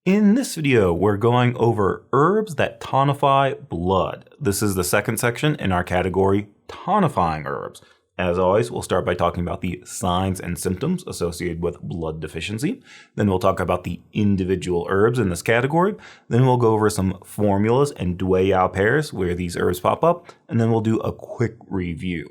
In this video, we're going over herbs that tonify blood. This is the second section in our category, tonifying herbs. As always, we'll start by talking about the signs and symptoms associated with blood deficiency. Then we'll talk about the individual herbs in this category. Then we'll go over some formulas and Douai pairs where these herbs pop up. And then we'll do a quick review.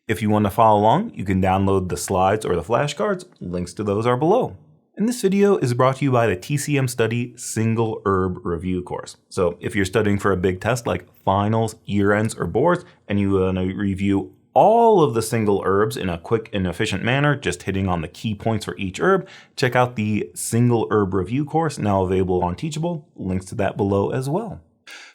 If you want to follow along, you can download the slides or the flashcards. Links to those are below. And this video is brought to you by the TCM Study Single Herb Review course. So if you're studying for a big test like finals, year ends, or boards, and you want to review all of the single herbs in a quick and efficient manner, just hitting on the key points for each herb, check out the Single Herb Review course, now available on Teachable. Links to that below as well.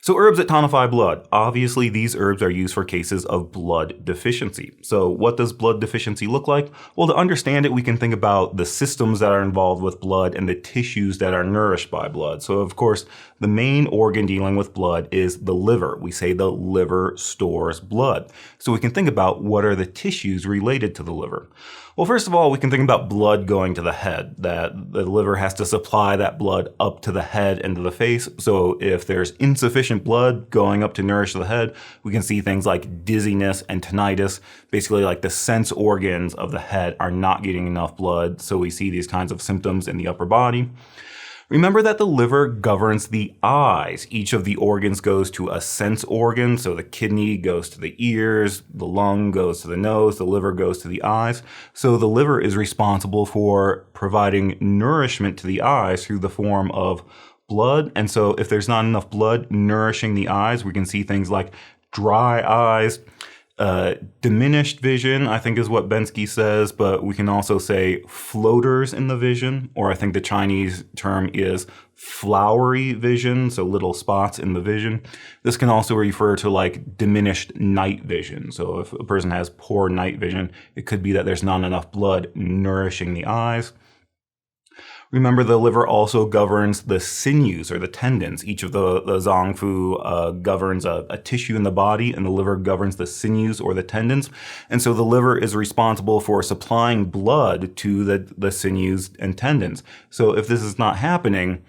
So herbs that tonify blood. Obviously, these herbs are used for cases of blood deficiency. So what does blood deficiency look like? Well, to understand it, we can think about the systems that are involved with blood and the tissues that are nourished by blood. So of course, the main organ dealing with blood is the liver. We say the liver stores blood. So we can think about what are the tissues related to the liver. Well, first of all, we can think about blood going to the head, that the liver has to supply that blood up to the head and to the face. So if there's insufficient blood going up to nourish the head, we can see things like dizziness and tinnitus. Basically, like the sense organs of the head are not getting enough blood. So we see these kinds of symptoms in the upper body. Remember that the liver governs the eyes. Each of the organs goes to a sense organ. So the kidney goes to the ears, the lung goes to the nose, the liver goes to the eyes. So the liver is responsible for providing nourishment to the eyes through the form of blood. And so if there's not enough blood nourishing the eyes, we can see things like dry eyes, diminished vision, I think is what Bensky says, but we can also say floaters in the vision, or I think the Chinese term is flowery vision, so little spots in the vision. This can also refer to like diminished night vision. So if a person has poor night vision, it could be that there's not enough blood nourishing the eyes. Remember, the liver also governs the sinews or the tendons. Each of the zongfu governs a tissue in the body, and the liver governs the sinews or the tendons. And so the liver is responsible for supplying blood to the sinews and tendons. So if this is not happening,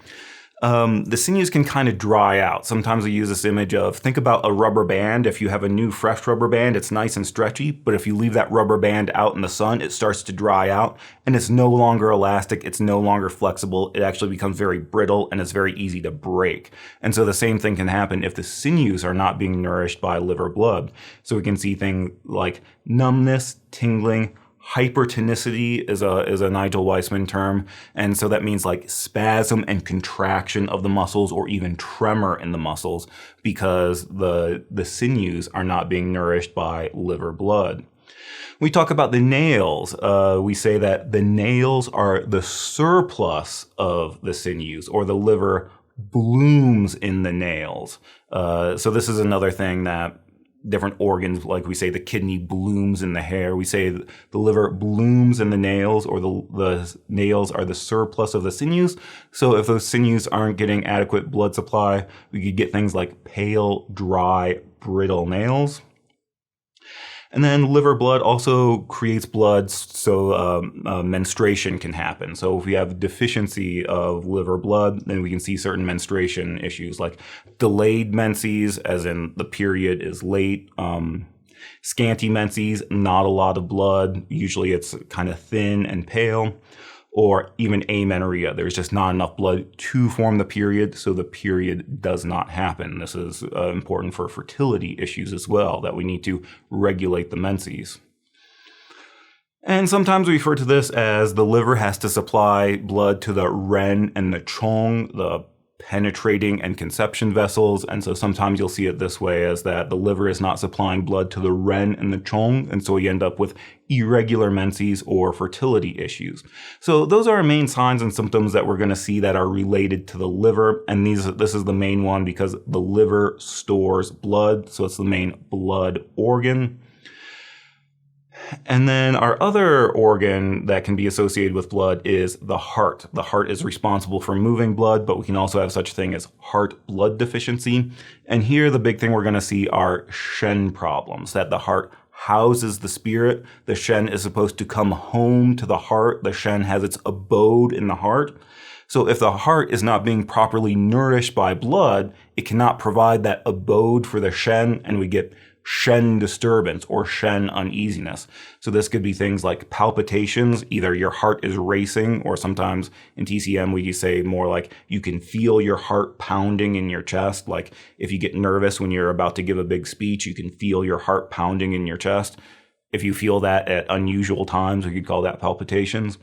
the sinews can kind of dry out. Sometimes we use this image of, think about a rubber band. If you have a new fresh rubber band, it's nice and stretchy, but if you leave that rubber band out in the sun, it starts to dry out and it's no longer elastic. It's no longer flexible. It actually becomes very brittle and it's very easy to break. And so the same thing can happen if the sinews are not being nourished by liver blood. So we can see things like numbness, tingling. Hypertonicity is a Nigel Weissman term, and so that means like spasm and contraction of the muscles or even tremor in the muscles because the sinews are not being nourished by liver blood. We talk about the nails. We say that the nails are the surplus of the sinews, or the liver blooms in the nails. So this is another thing that different organs, like we say the kidney blooms in the hair. We say the liver blooms in the nails, or the nails are the surplus of the sinews. So if those sinews aren't getting adequate blood supply, we could get things like pale, dry, brittle nails. And then liver blood also creates blood, so menstruation can happen. So if we have deficiency of liver blood, then we can see certain menstruation issues like delayed menses, as in the period is late, scanty menses, not a lot of blood. Usually it's kind of thin and pale. Or even amenorrhea. There's just not enough blood to form the period, so the period does not happen. This is important for fertility issues as well, that we need to regulate the menses. And sometimes we refer to this as the liver has to supply blood to the ren and the chong, the penetrating and conception vessels. And so sometimes you'll see it this way, as that the liver is not supplying blood to the ren and the chong, and so you end up with irregular menses or fertility issues. So those are our main signs and symptoms that we're going to see that are related to the liver, and this is the main one because the liver stores blood, so it's the main blood organ. And then our other organ that can be associated with blood is the heart. The heart is responsible for moving blood, but we can also have such a thing as heart blood deficiency. And here the big thing we're going to see are Shen problems, that the heart houses the spirit. The Shen is supposed to come home to the heart. The Shen has its abode in the heart. So if the heart is not being properly nourished by blood, it cannot provide that abode for the Shen, and we get Shen disturbance or Shen uneasiness. So this could be things like palpitations, either your heart is racing, or sometimes in TCM we say more like you can feel your heart pounding in your chest. Like if you get nervous when you're about to give a big speech, you can feel your heart pounding in your chest. If you feel that at unusual times, we could call that palpitations.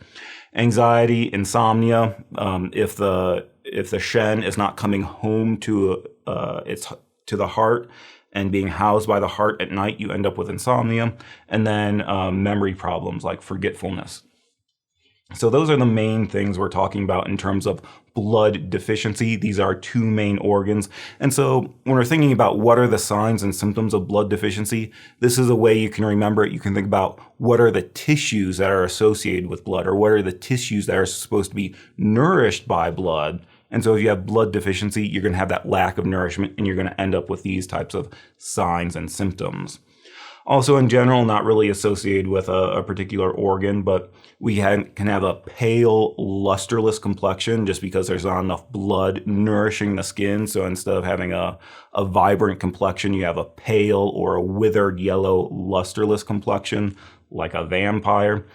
Anxiety, insomnia. If the Shen is not coming home to the heart and being housed by the heart at night, you end up with insomnia. And then memory problems like forgetfulness. So those are the main things we're talking about in terms of blood deficiency. These are two main organs. And so when we're thinking about what are the signs and symptoms of blood deficiency, this is a way you can remember it. You can think about what are the tissues that are associated with blood, or what are the tissues that are supposed to be nourished by blood. And so if you have blood deficiency, you're going to have that lack of nourishment, and you're going to end up with these types of signs and symptoms. Also, in general, not really associated with a particular organ, but we can have a pale, lusterless complexion just because there's not enough blood nourishing the skin. So instead of having a vibrant complexion, you have a pale or a withered yellow, lusterless complexion like a vampire.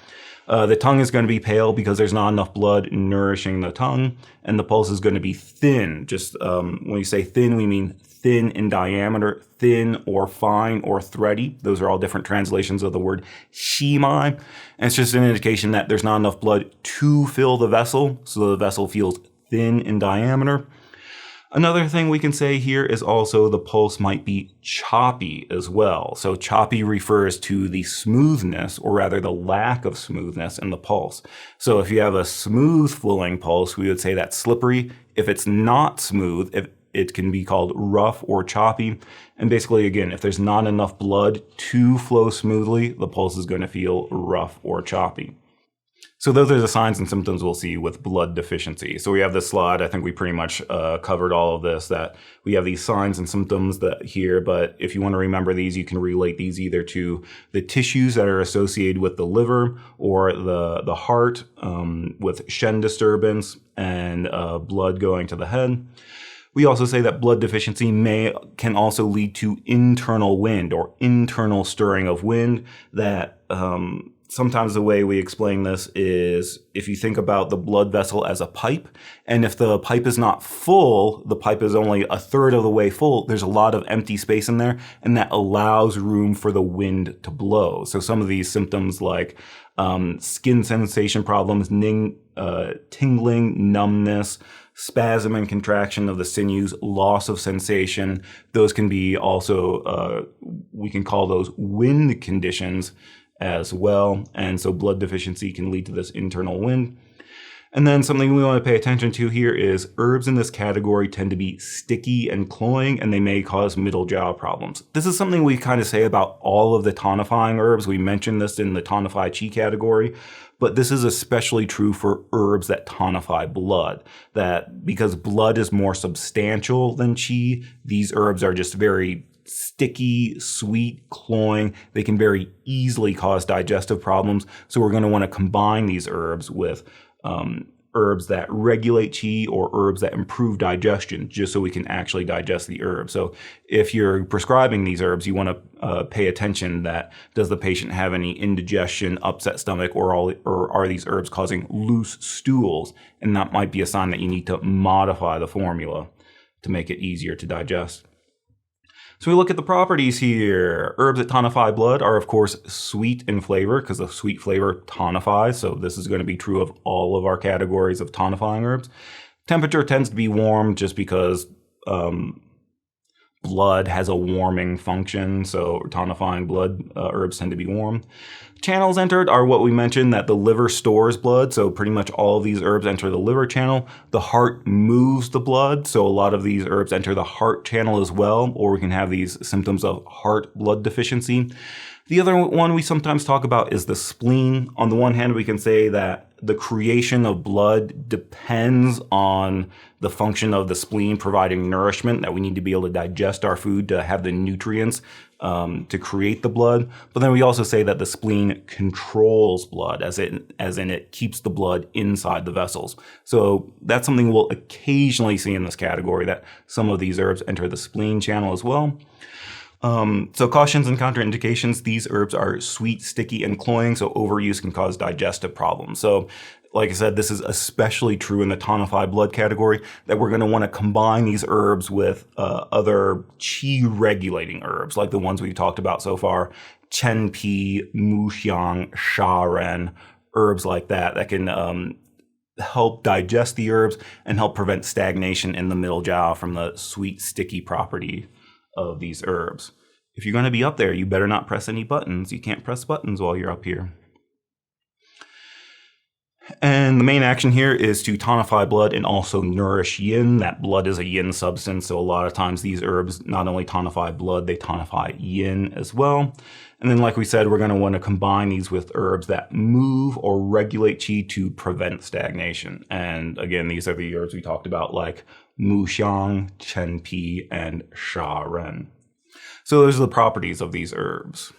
The tongue is going to be pale because there's not enough blood nourishing the tongue, and the pulse is going to be thin. Just when we say thin, we mean thin in diameter, thin or fine or thready. Those are all different translations of the word shimai. And it's just an indication that there's not enough blood to fill the vessel, so the vessel feels thin in diameter. Another thing we can say here is also the pulse might be choppy as well. So choppy refers to the smoothness, or rather the lack of smoothness in the pulse. So if you have a smooth flowing pulse, we would say that's slippery. If it's not smooth, it can be called rough or choppy. And basically, again, if there's not enough blood to flow smoothly, the pulse is going to feel rough or choppy. So those are the signs and symptoms we'll see with blood deficiency. So we have this slide. I think we pretty much covered all of this, that we have these signs and symptoms here. But if you want to remember these, you can relate these either to the tissues that are associated with the liver or the heart with Shen disturbance and blood going to the head. We also say that blood deficiency can also lead to internal wind or internal stirring of wind. That sometimes the way we explain this is if you think about the blood vessel as a pipe, and if the pipe is not full, the pipe is only a third of the way full, there's a lot of empty space in there, and that allows room for the wind to blow. So some of these symptoms like skin sensation problems, tingling, numbness, spasm and contraction of the sinews, loss of sensation, those can be also, we can call those wind conditions as well. And so blood deficiency can lead to this internal wind. And then something we want to pay attention to here is herbs in this category tend to be sticky and cloying, and they may cause middle jaw problems. This is something we kind of say about all of the tonifying herbs. We mentioned this in the Tonify Qi category, but this is especially true for herbs that tonify blood. That because blood is more substantial than Qi, these herbs are just very sticky, sweet, cloying. They can very easily cause digestive problems. So we're going to want to combine these herbs with herbs that regulate Qi or herbs that improve digestion, just so we can actually digest the herb. So if you're prescribing these herbs, you want to pay attention that does the patient have any indigestion, upset stomach, or are these herbs causing loose stools? And that might be a sign that you need to modify the formula to make it easier to digest. So we look at the properties here. Herbs that tonify blood are, of course, sweet in flavor because the sweet flavor tonifies. So this is going to be true of all of our categories of tonifying herbs. Temperature tends to be warm just because blood has a warming function. So tonifying blood herbs tend to be warm. Channels entered are what we mentioned, that the liver stores blood. So pretty much all of these herbs enter the liver channel. The heart moves the blood. So a lot of these herbs enter the heart channel as well, or we can have these symptoms of heart blood deficiency. The other one we sometimes talk about is the spleen. On the one hand, we can say that the creation of blood depends on the function of the spleen providing nourishment, that we need to be able to digest our food to have the nutrients to create the blood. But then we also say that the spleen controls blood, as in it keeps the blood inside the vessels. So that's something we'll occasionally see in this category, that some of these herbs enter the spleen channel as well. So cautions and contraindications, these herbs are sweet, sticky, and cloying, so overuse can cause digestive problems. So like I said, this is especially true in the Tonify Blood category, that we're going to want to combine these herbs with other qi regulating herbs, like the ones we've talked about so far, chen pi, mu xiang, sha ren, herbs like that can help digest the herbs and help prevent stagnation in the middle jiao from the sweet, sticky property of these herbs. If you're going to be up there, you better not press any buttons. You can't press buttons while you're up here. And the main action here is to tonify blood and also nourish yin. That blood is a yin substance, so a lot of times these herbs not only tonify blood, they tonify yin as well. And then like we said, we're going to want to combine these with herbs that move or regulate qi to prevent stagnation. And again, these are the herbs we talked about, like mu xiang, chen pi, and sha ren. So those are the properties of these herbs.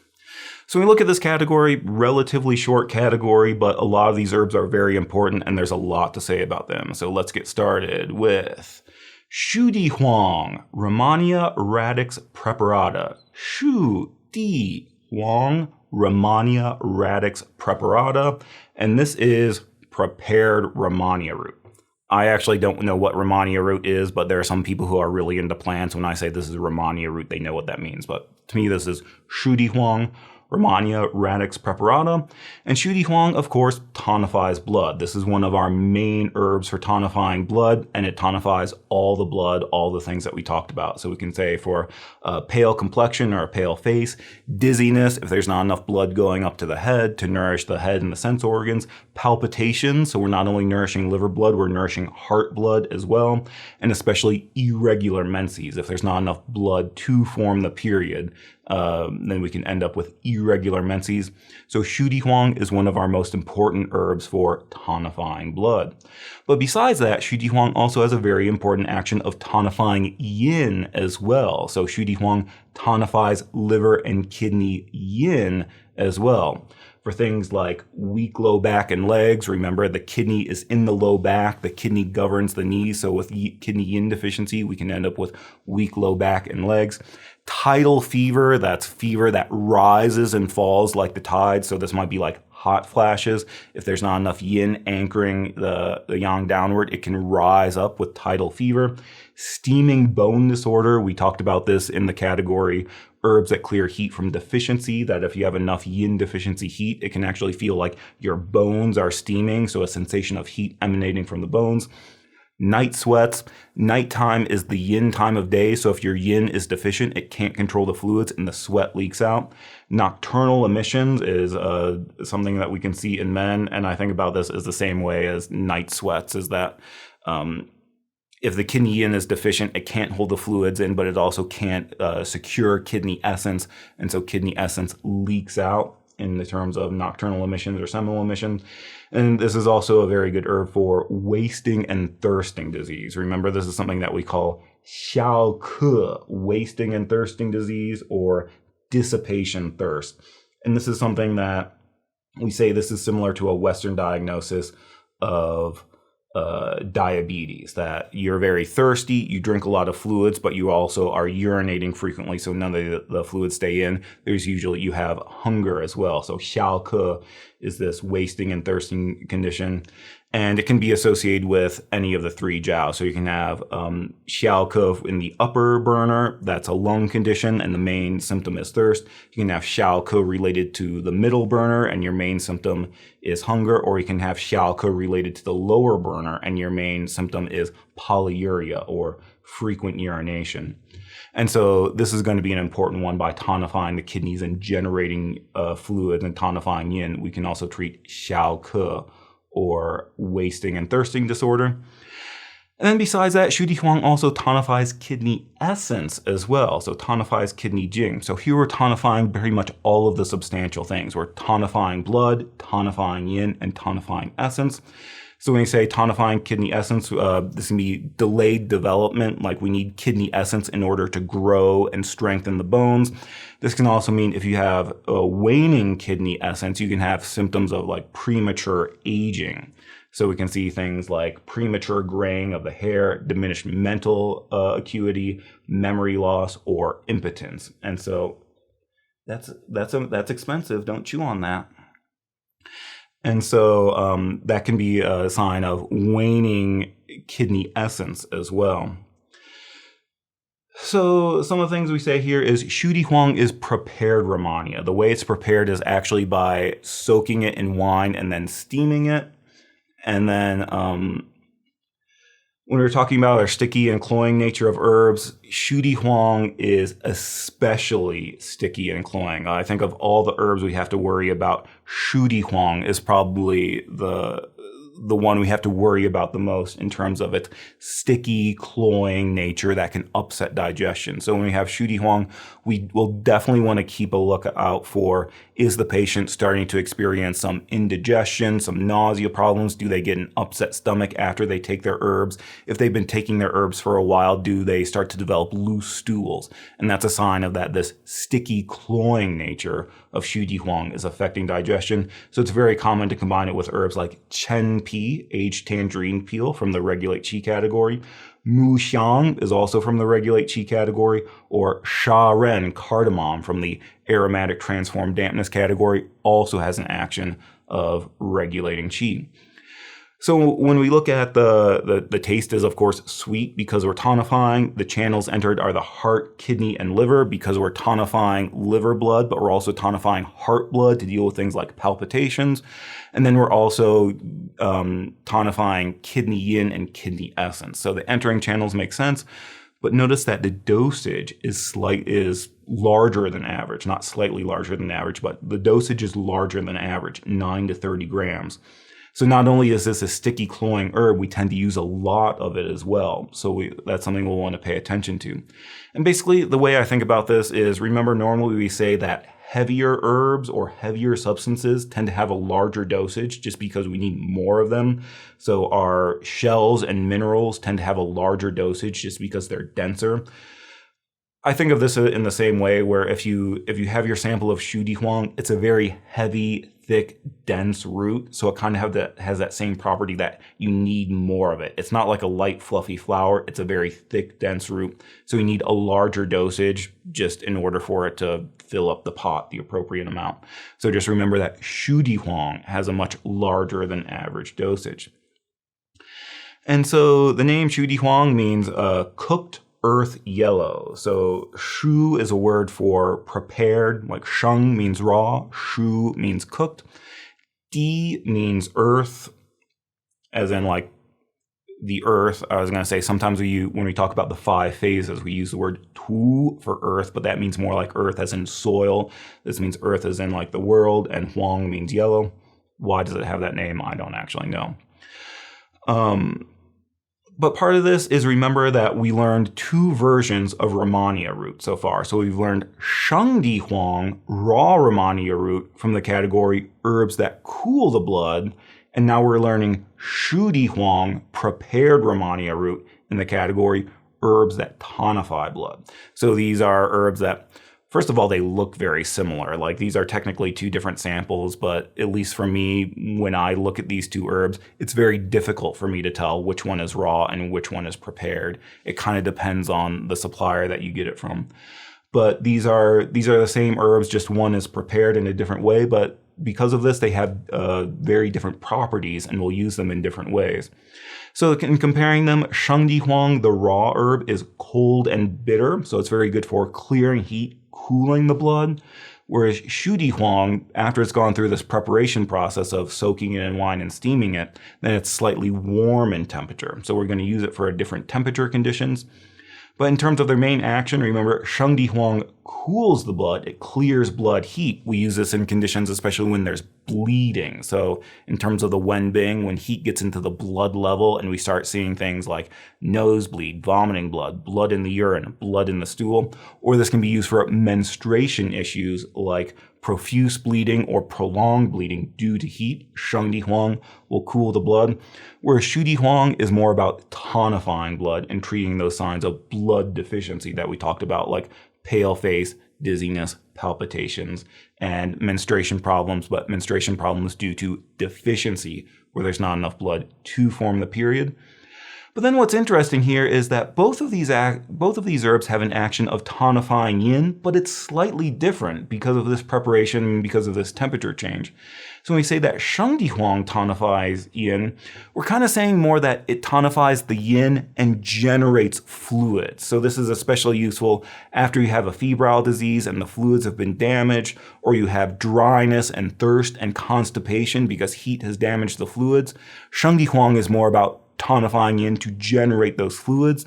So when we look at this category, relatively short category, but a lot of these herbs are very important and there's a lot to say about them. So let's get started with Shu Di Huang, Rehmannia radix preparata. Shu Di Huang, Rehmannia radix preparata. And this is prepared Rehmannia root. I actually don't know what Rehmannia root is, but there are some people who are really into plants. When I say this is Rehmannia root, they know what that means. But to me, this is Shu Di Huang, Rehmannia radix preparata. And Shu Di Huang, of course, tonifies blood. This is one of our main herbs for tonifying blood, and it tonifies all the blood, all the things that we talked about. So we can say for a pale complexion or a pale face, dizziness, if there's not enough blood going up to the head to nourish the head and the sense organs, palpitations, so we're not only nourishing liver blood, we're nourishing heart blood as well, and especially irregular menses. If there's not enough blood to form the period, then we can end up with irregular menses. So Shu Di Huang is one of our most important herbs for tonifying blood. But besides that, Shu Di Huang also has a very important action of tonifying yin as well. So Shu Di Huang tonifies liver and kidney yin as well. For things like weak low back and legs, remember the kidney is in the low back, the kidney governs the knees, so with kidney yin deficiency, we can end up with weak low back and legs. Tidal fever, that's fever that rises and falls like the tide, so this might be like hot flashes. If there's not enough yin anchoring the yang downward, it can rise up with tidal fever. Steaming bone disorder, we talked about this in the category herbs that clear heat from deficiency, that if you have enough yin deficiency heat, it can actually feel like your bones are steaming, so a sensation of heat emanating from the bones. Night sweats. Nighttime is the yin time of day, so if your yin is deficient, it can't control the fluids and the sweat leaks out. Nocturnal emissions is something that we can see in men, and I think about this as the same way as night sweats, is that if the kidney yin is deficient, it can't hold the fluids in, but it also can't secure kidney essence, and so kidney essence leaks out in the terms of nocturnal emissions or seminal emissions. And this is also a very good herb for wasting and thirsting disease. Remember, this is something that we call xiao ke, wasting and thirsting disease, or dissipation thirst. And this is something that we say this is similar to a Western diagnosis of diabetes, that you're very thirsty, you drink a lot of fluids, but you also are urinating frequently, so none of the fluids stay in. There's usually, you have hunger as well. So xiao ke is this wasting and thirsting condition, and it can be associated with any of the three jiao. So you can have xiao ke in the upper burner, that's a lung condition, and the main symptom is thirst. You can have xiao ke related to the middle burner, and your main symptom is hunger, or you can have xiao ke related to the lower burner, and your main symptom is polyuria, or frequent urination. And so this is going to be an important one by tonifying the kidneys and generating fluid and tonifying yin. We can also treat xiao ke, or wasting and thirsting disorder. And then besides that, Shu Di Huang also tonifies kidney essence as well. So tonifies kidney jing. So here we're tonifying very much all of the substantial things. We're tonifying blood, tonifying yin, and tonifying essence. So when you say tonifying kidney essence, this can be delayed development, like we need kidney essence in order to grow and strengthen the bones. This can also mean if you have a waning kidney essence, you can have symptoms of like premature aging. So we can see things like premature graying of the hair, diminished mental acuity, memory loss, or impotence. And so that's expensive. Don't chew on that. And so that can be a sign of waning kidney essence as well. So some of the things we say here is Shu Di Huang is prepared Rehmannia. The way it's prepared is actually by soaking it in wine and then steaming it. And then when we're talking about our sticky and cloying nature of herbs, Shu Di Huang is especially sticky and cloying. I think of all the herbs we have to worry about, Shu Di Huang is probably the one we have to worry about the most in terms of its sticky, cloying nature that can upset digestion. So when we have Shu Di Huang, we will definitely want to keep a lookout for, is the patient starting to experience some indigestion, some nausea problems? Do they get an upset stomach after they take their herbs? If they've been taking their herbs for a while, do they start to develop loose stools? And that's a sign of that this sticky, cloying nature of Shu Di Huang is affecting digestion. So it's very common to combine it with herbs like Chen Pi, aged tangerine peel from the Regulate Qi category. Mu Xiang is also from the Regulate Qi category, or Sha Ren cardamom from the Aromatic Transform Dampness category also has an action of regulating Qi. So when we look at the taste is, of course, sweet because we're tonifying. The channels entered are the heart, kidney, and liver because we're tonifying liver blood, but we're also tonifying heart blood to deal with things like palpitations. And then we're also tonifying kidney yin and kidney essence. So the entering channels make sense, but notice that the dosage is larger than average, not slightly larger than average, but the dosage is larger than average, 9 to 30 grams. So not only is this a sticky, cloying herb, we tend to use a lot of it as well. So that's something we'll want to pay attention to. And basically, the way I think about this is, remember, normally we say that heavier herbs or heavier substances tend to have a larger dosage just because we need more of them. So our shells and minerals tend to have a larger dosage just because they're denser. I think of this in the same way where if you have your sample of Shu Di Huang, it's a very heavy, thick, dense root. So it kind of has that same property that you need more of it. It's not like a light, fluffy flower. It's a very thick, dense root. So you need a larger dosage just in order for it to fill up the pot, the appropriate amount. So just remember that Shu Di Huang has a much larger than average dosage. And so the name Shu Di Huang means cooked earth yellow. So shu is a word for prepared, like sheng means raw, shu means cooked. Di means earth, as in like the earth. I was going to say sometimes when we talk about the 5 phases, we use the word tu for earth, but that means more like earth as in soil. This means earth as in like the world, and huang means yellow. Why does it have that name? I don't actually know. But part of this is, remember that we learned 2 versions of Rehmannia root so far. So we've learned Sheng Di Huang, raw Rehmannia root from the category herbs that cool the blood. And now we're learning Shu Di Huang, prepared Rehmannia root in the category herbs that tonify blood. So these are herbs that, first of all, they look very similar. Like these are technically 2 different samples, but at least for me, when I look at these 2 herbs, it's very difficult for me to tell which one is raw and which one is prepared. It kind of depends on the supplier that you get it from. But these are the same herbs, just one is prepared in a different way. But because of this, they have very different properties, and we'll use them in different ways. So in comparing them, Sheng Di Huang, the raw herb, is cold and bitter. So it's very good for clearing heat, cooling the blood. Whereas Shu Di Huang, after it's gone through this preparation process of soaking it in wine and steaming it, then it's slightly warm in temperature. So we're going to use it for different temperature conditions. But in terms of their main action, remember, Sheng Di Huang cools the blood. It clears blood heat. We use this in conditions, especially when there's bleeding. So in terms of the Wenbing, when heat gets into the blood level and we start seeing things like nosebleed, vomiting blood, blood in the urine, blood in the stool, or this can be used for menstruation issues like profuse bleeding or prolonged bleeding due to heat. Shengdi Huang will cool the blood, whereas Shudi Huang is more about tonifying blood and treating those signs of blood deficiency that we talked about, like pale face, dizziness, palpitations, and menstruation problems, but menstruation problems due to deficiency where there's not enough blood to form the period. But then what's interesting here is that both of these herbs have an action of tonifying yin, but it's slightly different because of this preparation, because of this temperature change. So when we say that Shengdi Huang tonifies yin, we're kind of saying more that it tonifies the yin and generates fluids. So this is especially useful after you have a febrile disease and the fluids have been damaged, or you have dryness and thirst and constipation because heat has damaged the fluids. Shengdi Huang is more about tonifying yin to generate those fluids,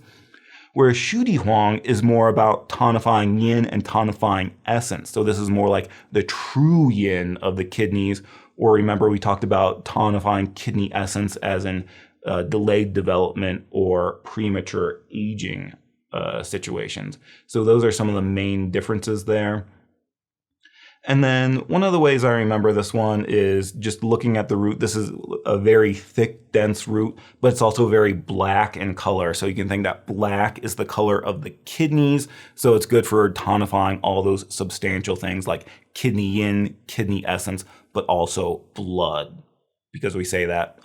whereas Shudi Huang is more about tonifying yin and tonifying essence. So this is more like the true yin of the kidneys, or remember we talked about tonifying kidney essence as in delayed development or premature aging situations. So those are some of the main differences there. And then one of the ways I remember this one is just looking at the root. This is a very thick, dense root, but it's also very black in color. So you can think that black is the color of the kidneys. So it's good for tonifying all those substantial things like kidney yin, kidney essence, but also blood. Because we say that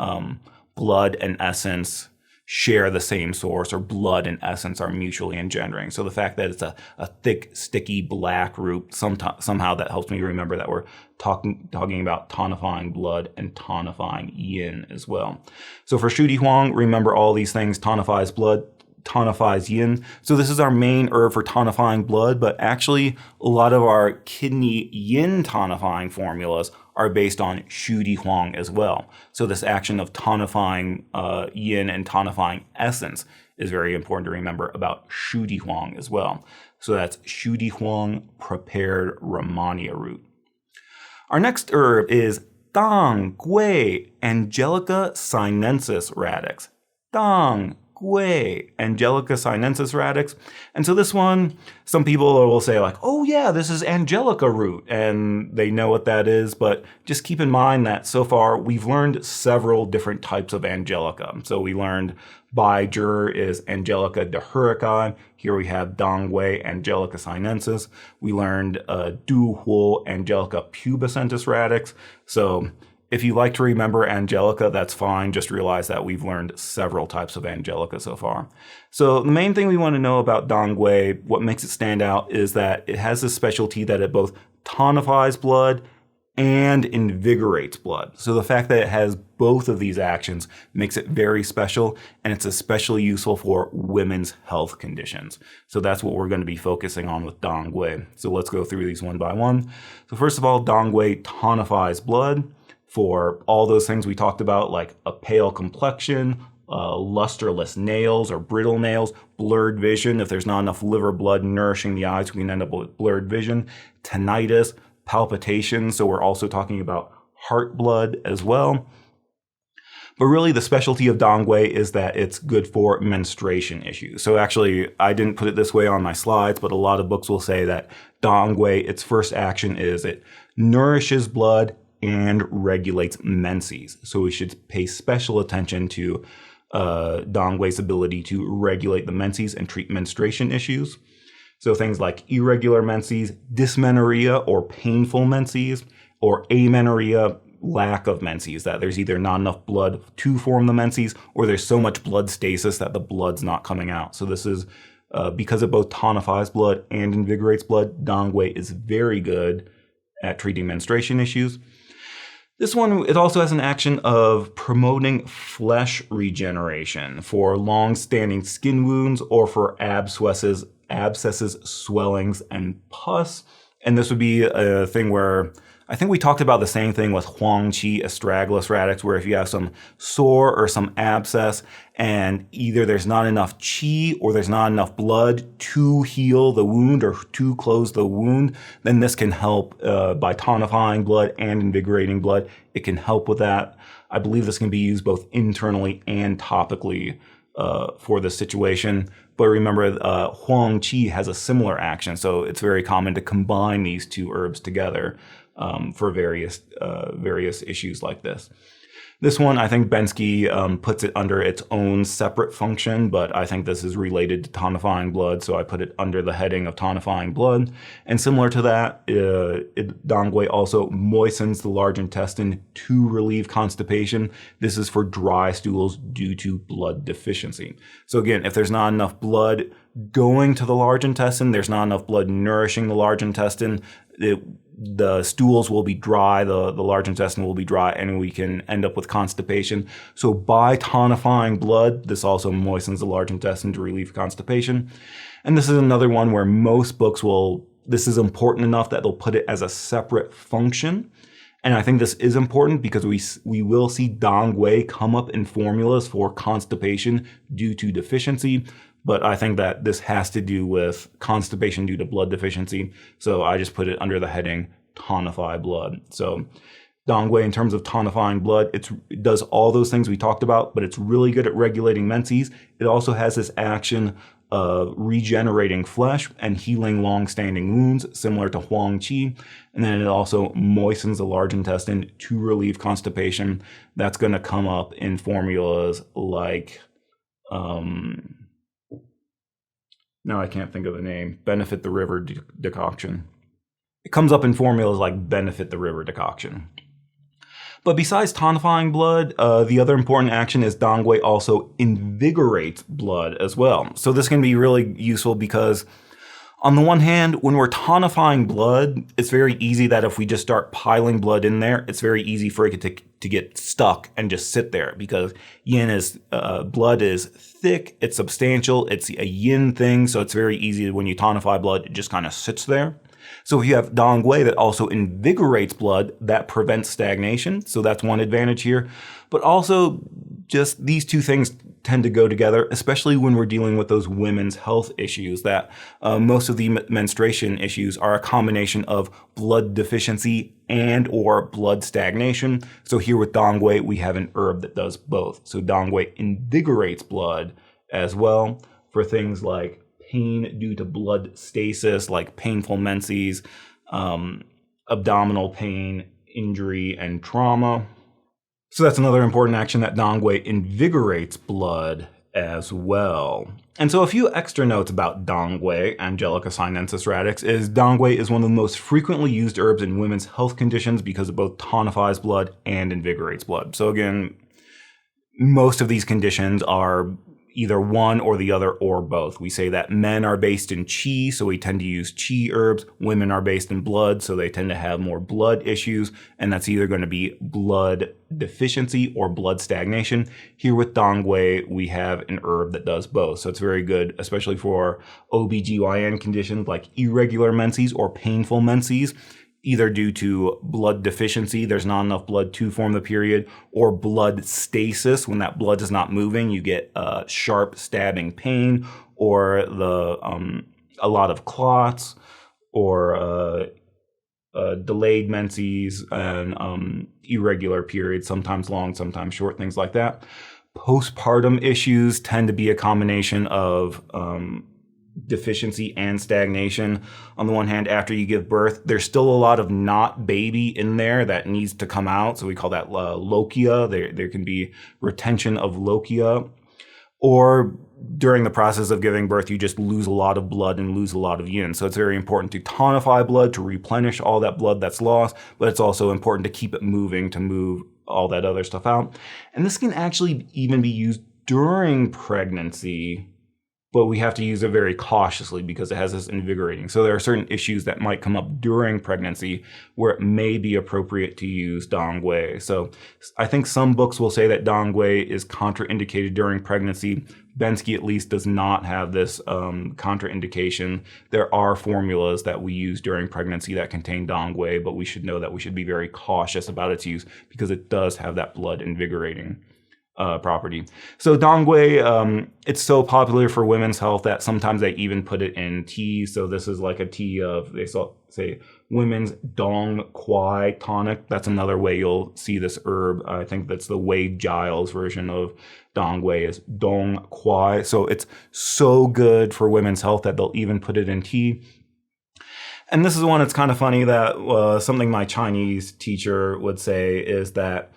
blood and essence share the same source, or blood and essence are mutually engendering. So the fact that it's a thick, sticky black root, somehow that helps me remember that we're talking about tonifying blood and tonifying yin as well. So for Shudi Huang, remember all these things: tonifies blood, tonifies yin. So this is our main herb for tonifying blood, but actually a lot of our kidney yin tonifying formulas are based on Shudi Huang as well. So this action of tonifying yin and tonifying essence is very important to remember about Shudi Huang as well. So that's Shudi Huang prepared Rehmannia root. Our next herb is Dang Gui Angelica Sinensis radix. Dang Gui Angelica Sinensis radix. And so this one, some people will say like, oh yeah, this is Angelica root, and they know what that is, but just keep in mind that so far we've learned several different types of Angelica. So we learned Baijiu is Angelica dehuricae. Here we have Dang Gui Angelica Sinensis. We learned Duhuo Angelica pubescentis radix. So if you like to remember Angelica, that's fine. Just realize that we've learned several types of Angelica so far. So the main thing we want to know about Dang Gui, what makes it stand out, is that it has this specialty that it both tonifies blood and invigorates blood. So the fact that it has both of these actions makes it very special, and it's especially useful for women's health conditions. So that's what we're going to be focusing on with Dang Gui. So let's go through these one by one. So first of all, Dang Gui tonifies blood for all those things we talked about, like a pale complexion, lusterless nails or brittle nails, blurred vision. If there's not enough liver blood nourishing the eyes, we can end up with blurred vision, tinnitus, palpitations. So we're also talking about heart blood as well. But really the specialty of Dang Gui is that it's good for menstruation issues. So actually, I didn't put it this way on my slides, but a lot of books will say that Dang Gui, its first action is it nourishes blood and regulates menses. So we should pay special attention to Dang Gui's ability to regulate the menses and treat menstruation issues. So things like irregular menses, dysmenorrhea or painful menses, or amenorrhea, lack of menses, that there's either not enough blood to form the menses, or there's so much blood stasis that the blood's not coming out. So this is because it both tonifies blood and invigorates blood. Dang Gui is very good at treating menstruation issues. This one, it also has an action of promoting flesh regeneration for long-standing skin wounds or for abscesses, swellings, and pus. And this would be a thing where I think we talked about the same thing with Huangqi astragalus radix, where if you have some sore or some abscess and either there's not enough qi or there's not enough blood to heal the wound or to close the wound, then this can help by tonifying blood and invigorating blood. It can help with that. I believe this can be used both internally and topically for this situation. But remember, Huangqi has a similar action, so it's very common to combine these two herbs together for various issues like this. This one, I think Bensky puts it under its own separate function, but I think this is related to tonifying blood, so I put it under the heading of tonifying blood. And similar to that, Dongui also moistens the large intestine to relieve constipation. This is for dry stools due to blood deficiency. So again, if there's not enough blood going to the large intestine, there's not enough blood nourishing the large intestine, the stools will be dry, the large intestine will be dry, and we can end up with constipation. So by tonifying blood, this also moistens the large intestine to relieve constipation. And this is another one where most books this is important enough that they'll put it as a separate function. And I think this is important because we will see Dongui come up in formulas for constipation due to deficiency. But I think that this has to do with constipation due to blood deficiency. So I just put it under the heading tonify blood. So Dongui, in terms of tonifying blood, it does all those things we talked about, but it's really good at regulating menses. It also has this action of regenerating flesh and healing long-standing wounds, similar to Huangqi. And then it also moistens the large intestine to relieve constipation. That's going to come up in formulas like... now I can't think of the name, Benefit the River decoction. It comes up in formulas like Benefit the River decoction. But besides tonifying blood, the other important action is Dongui also invigorates blood as well. So this can be really useful because on the one hand, when we're tonifying blood, it's very easy that if we just start piling blood in there, it's very easy for it to get stuck and just sit there because blood is thick, it's substantial, it's a yin thing, so it's very easy when you tonify blood, it just kind of sits there. So if you have Dongui that also invigorates blood, that prevents stagnation. So that's one advantage here. But also, just these two things tend to go together, especially when we're dealing with those women's health issues that most of the menstruation issues are a combination of blood deficiency and or blood stagnation. So here with Dongui, we have an herb that does both. So Dongui invigorates blood as well for things like pain due to blood stasis, like painful menses, abdominal pain, injury, and trauma. So that's another important action, that Dongui invigorates blood as well. And so a few extra notes about Dongui, Angelica Sinensis radix, is Dongui is one of the most frequently used herbs in women's health conditions because it both tonifies blood and invigorates blood. So again, most of these conditions are either one or the other or both. We say that men are based in qi, so we tend to use qi herbs. Women are based in blood, so they tend to have more blood issues, and that's either going to be blood deficiency or blood stagnation. Here with Dongui, we have an herb that does both, so it's very good, especially for OBGYN conditions like irregular menses or painful menses, either due to blood deficiency, there's not enough blood to form the period, or blood stasis, when that blood is not moving, you get sharp stabbing pain, or a lot of clots, or delayed menses, and irregular periods, sometimes long, sometimes short, things like that. Postpartum issues tend to be a combination of deficiency and stagnation. On the one hand, after you give birth, there's still a lot of not baby in there that needs to come out, so we call that lochia. There can be retention of lochia, or during the process of giving birth, you just lose a lot of blood and lose a lot of yin. So it's very important to tonify blood, to replenish all that blood that's lost, but it's also important to keep it moving, to move all that other stuff out. And this can actually even be used during pregnancy, but we have to use it very cautiously because it has this invigorating. So there are certain issues that might come up during pregnancy where it may be appropriate to use Dongui. So I think some books will say that Dongui is contraindicated during pregnancy, Bensky at least does not have this contraindication. There are formulas that we use during pregnancy that contain dongwei, but we should know that we should be very cautious about its use because it does have that blood invigorating property. So dongwei, it's so popular for women's health that sometimes they even put it in tea. So this is like a tea of, they say, women's dong quai tonic. That's another way you'll see this herb. I think that's the Wade Giles version of dongwei is dong quai. So it's so good for women's health that they'll even put it in tea. And this is one that's kind of funny that something my Chinese teacher would say is that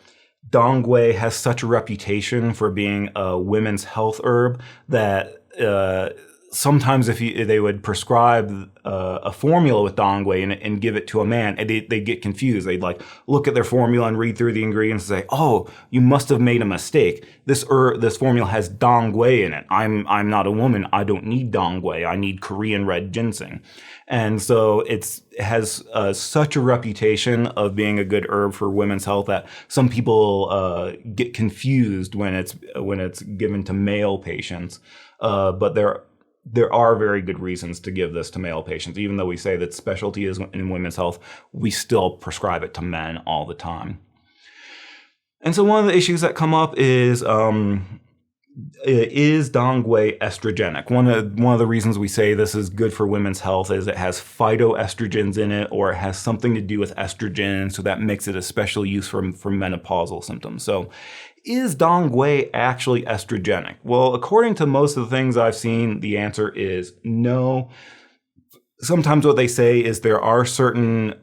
dongwei has such a reputation for being a women's health herb that sometimes if they would prescribe a formula with dongwei and give it to a man, and they'd get confused. They'd like look at their formula and read through the ingredients and say, "Oh, you must have made a mistake. This formula has dongwei in it. I'm not a woman. I don't need dongwei. I need Korean red ginseng." And so it has such a reputation of being a good herb for women's health that some people get confused when it's given to male patients. But there are very good reasons to give this to male patients. Even though we say that specialty is in women's health, we still prescribe it to men all the time. And so one of the issues that come up is dongwei estrogenic? One of the reasons we say this is good for women's health is it has phytoestrogens in it, or it has something to do with estrogen, so that makes it a special use for menopausal symptoms. So is dongwei actually estrogenic? Well, according to most of the things I've seen, the answer is no. Sometimes what they say is there are certain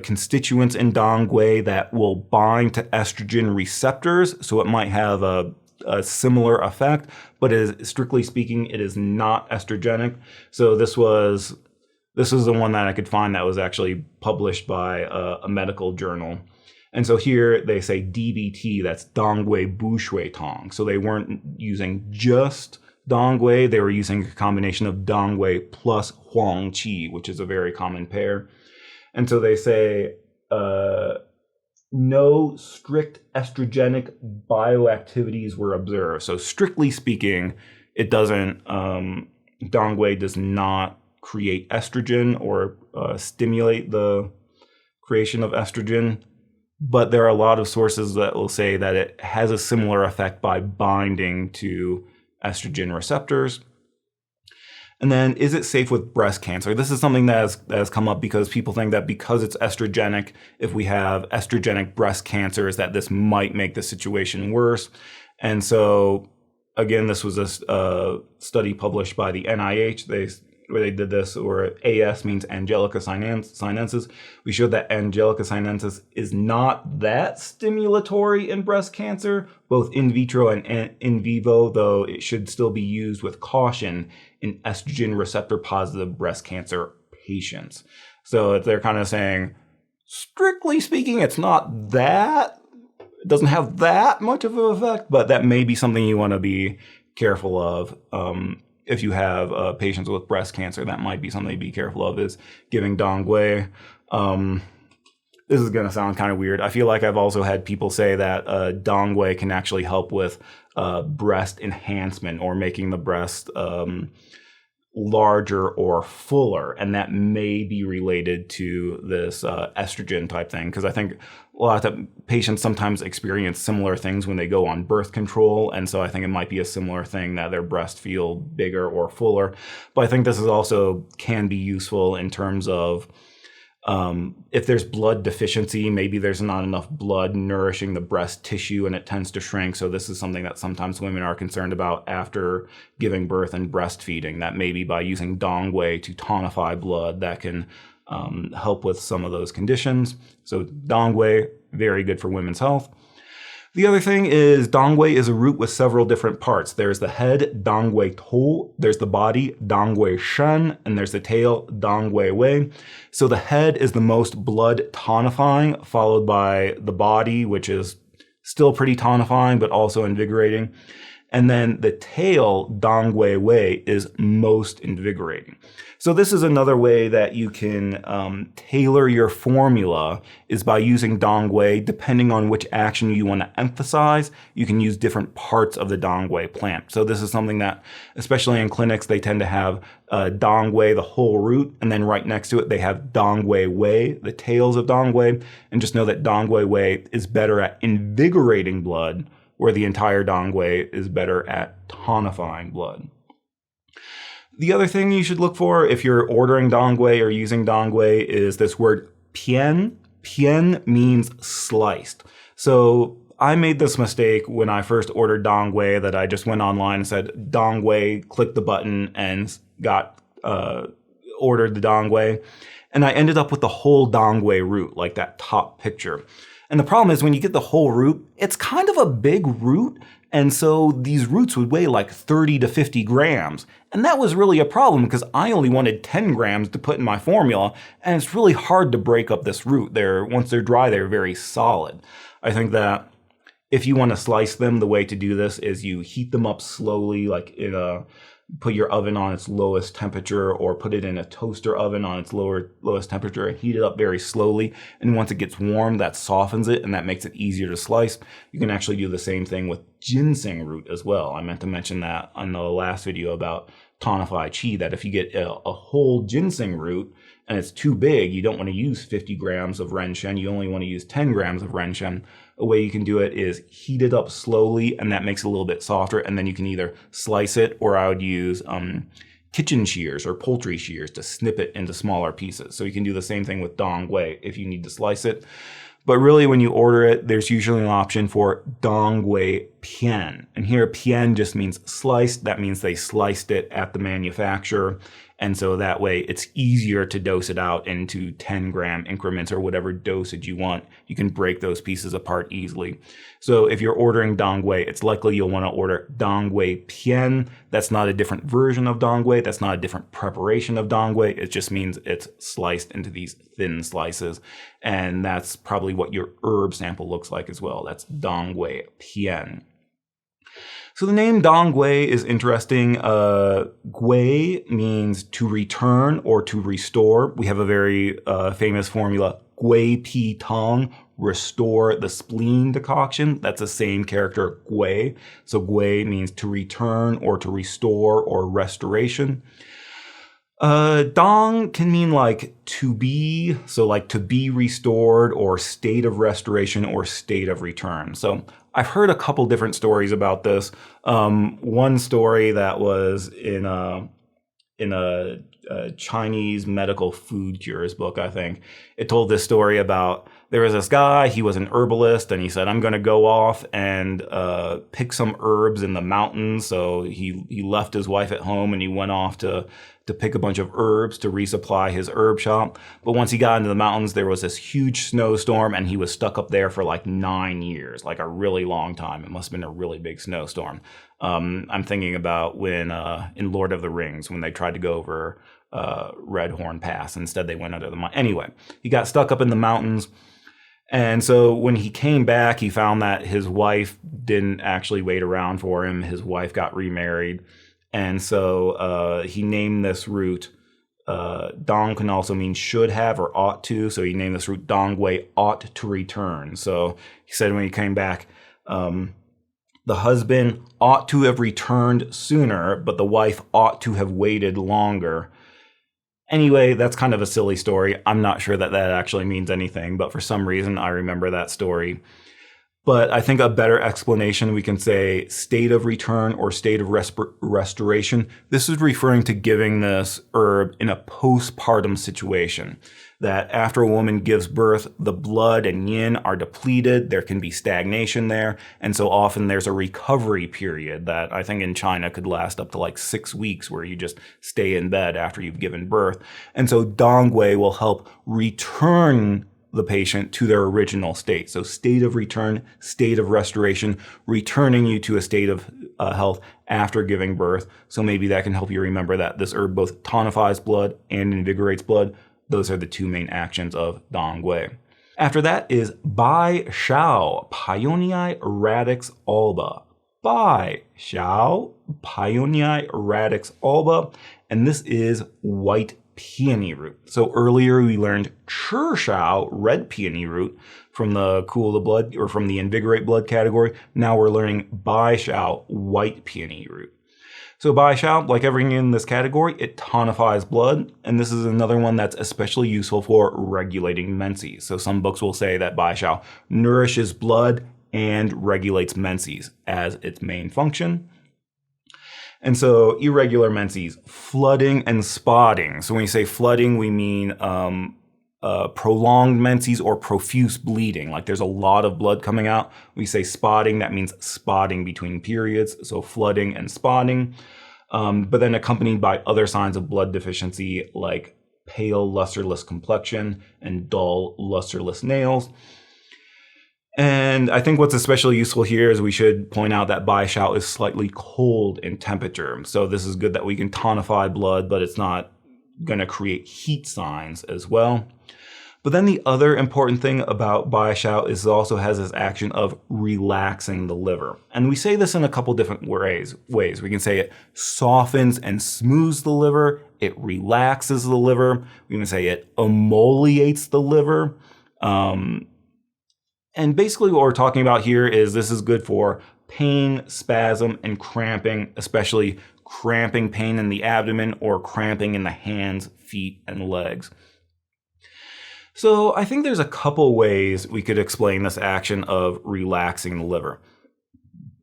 constituents in dongwei that will bind to estrogen receptors, so it might have a similar effect, but strictly speaking, it is not estrogenic. So this is the one that I could find that was actually published by a medical journal. And so here they say DBT, that's dongwei bushui tong. So they weren't using just dongwei, they were using a combination of dongwei plus huang qi, which is a very common pair. And so they say no strict estrogenic bioactivities were observed. So strictly speaking, it doesn't, dongwei does not create estrogen or stimulate the creation of estrogen. But there are a lot of sources that will say that it has a similar effect by binding to estrogen receptors. And then, is it safe with breast cancer? This is something that has come up because people think that because it's estrogenic, if we have estrogenic breast cancers, that this might make the situation worse. And so, again, this was a study published by the NIH. Where they did this, or AS means Angelica Sinensis. We showed that Angelica Sinensis is not that stimulatory in breast cancer, both in vitro and in vivo, though it should still be used with caution in estrogen receptor positive breast cancer patients. So they're kind of saying, strictly speaking, it doesn't have that much of an effect, but that may be something you want to be careful of. If you have patients with breast cancer, that might be something to be careful of, is giving dongwei. This is going to sound kind of weird. I feel like I've also had people say that dongwei can actually help with breast enhancement or making the breast larger or fuller, and that may be related to this estrogen type thing, because I think a lot of patients sometimes experience similar things when they go on birth control, and so I think it might be a similar thing that their breasts feel bigger or fuller. But I think this is also can be useful in terms of if there's blood deficiency, maybe there's not enough blood nourishing the breast tissue and it tends to shrink. So this is something that sometimes women are concerned about after giving birth and breastfeeding, that maybe by using dongwei to tonify blood, that can help with some of those conditions. So dongwei, very good for women's health. The other thing is dongwei is a root with several different parts. There's the head, dongwei tou, there's the body, dongwei shen, and there's the tail, dongwei wei. So the head is the most blood tonifying, followed by the body, which is still pretty tonifying, but also invigorating. And then the tail, Dongwei Wei, is most invigorating. So this is another way that you can tailor your formula, is by using Dongwei. Depending on which action you want to emphasize, you can use different parts of the Dongwei plant. So this is something that, especially in clinics, they tend to have Dongwei, the whole root, and then right next to it, they have Dongwei Wei, the tails of Dongwei. And just know that Dongwei Wei is better at invigorating blood, where the entire Dongwei is better at tonifying blood. The other thing you should look for if you're ordering Dongwei or using Dongwei is this word pian. Pian means sliced. So I made this mistake when I first ordered Dongwei, that I just went online and said Dongwei, clicked the button, and got ordered the Dongwei. And I ended up with the whole Dongwei root, like that top picture. And the problem is when you get the whole root, it's kind of a big root. And so these roots would weigh like 30 to 50 grams. And that was really a problem because I only wanted 10 grams to put in my formula. And it's really hard to break up this root. Once they're dry, they're very solid. I think that if you want to slice them, the way to do this is you heat them up slowly, like put your oven on its lowest temperature, or put it in a toaster oven on its lowest temperature and heat it up very slowly. And once it gets warm, that softens it and that makes it easier to slice. You can actually do the same thing with ginseng root as well. I meant to mention that on the last video about Tonify Chi, that if you get a whole ginseng root and it's too big, you don't want to use 50 grams of renshen, you only want to use 10 grams of renshen. A way you can do it is heat it up slowly, and that makes it a little bit softer, and then you can either slice it, or I would use kitchen shears or poultry shears to snip it into smaller pieces. So you can do the same thing with Dongwei if you need to slice it. But really, when you order it, there's usually an option for Dongwei Pian. And here, Pian just means sliced. That means they sliced it at the manufacturer. And so that way, it's easier to dose it out into 10-gram increments or whatever dosage you want. You can break those pieces apart easily. So if you're ordering Dongwei, it's likely you'll want to order Dongwei Pian. That's not a different version of Dongwei. That's not a different preparation of Dongwei. It just means it's sliced into these thin slices. And that's probably what your herb sample looks like as well. That's Dongwei Pian. So the name Dongwei is interesting. Gui means to return or to restore. We have a very famous formula, Gui Pi Tong, restore the spleen decoction. That's the same character, Gui. So Gui means to return or to restore or restoration. Dong can mean like to be, so like to be restored, or state of restoration, or state of return. So I've heard a couple different stories about this. One story that was in a Chinese medical food cures book, I think. It told this story about, there was this guy, he was an herbalist, and he said, I'm going to go off and pick some herbs in the mountains. So he left his wife at home and he went off to pick a bunch of herbs to resupply his herb shop. But once he got into the mountains, there was this huge snowstorm and he was stuck up there for like 9 years, like a really long time. It must have been a really big snowstorm. I'm thinking about when in Lord of the Rings, when they tried to go over Redhorn Pass. Instead, they went under the mountain. Anyway, he got stuck up in the mountains. And so when he came back, he found that his wife didn't actually wait around for him. His wife got remarried. And so he named this root, Dong can also mean should have or ought to. So he named this root Dongwei ought to return. So he said when he came back, the husband ought to have returned sooner, but the wife ought to have waited longer. Anyway, that's kind of a silly story. I'm not sure that that actually means anything, but for some reason I remember that story. But I think a better explanation, we can say state of return or state of restoration. This is referring to giving this herb in a postpartum situation. That after a woman gives birth, the blood and yin are depleted. There can be stagnation there. And so often there's a recovery period that I think in China could last up to like 6 weeks, where you just stay in bed after you've given birth. And so Dongwei will help return the patient to their original state. So state of return, state of restoration, returning you to a state of health after giving birth. So maybe that can help you remember that this herb both tonifies blood and invigorates blood. Those are the two main actions of Dongwei. After that is Bai Shao, Peony radix alba. Bai Xiao, Peony radix alba, and this is white peony root. So earlier we learned Chur Xiao, red peony root, from the Cool the Blood or from the Invigorate Blood category. Now we're learning Bai Xiao, white peony root. So Bai Xiao, like everything in this category, it tonifies blood, and this is another one that's especially useful for regulating menses. So some books will say that Bai Xiao nourishes blood and regulates menses as its main function. And so irregular menses, flooding and spotting. So when we say flooding, we mean prolonged menses or profuse bleeding, like there's a lot of blood coming out. We say spotting, that means spotting between periods, so flooding and spotting, but then accompanied by other signs of blood deficiency like pale, lusterless complexion and dull, lusterless nails. And I think what's especially useful here is we should point out that Bai Xiao is slightly cold in temperature. So this is good that we can tonify blood, but it's not going to create heat signs as well. But then the other important thing about Bai Xiao is it also has this action of relaxing the liver. And we say this in a couple different ways. We can say it softens and smooths the liver. It relaxes the liver. We can say it emoliates the liver. And basically what we're talking about here is this is good for pain, spasm, and cramping, especially cramping pain in the abdomen or cramping in the hands, feet, and legs. So I think there's a couple ways we could explain this action of relaxing the liver.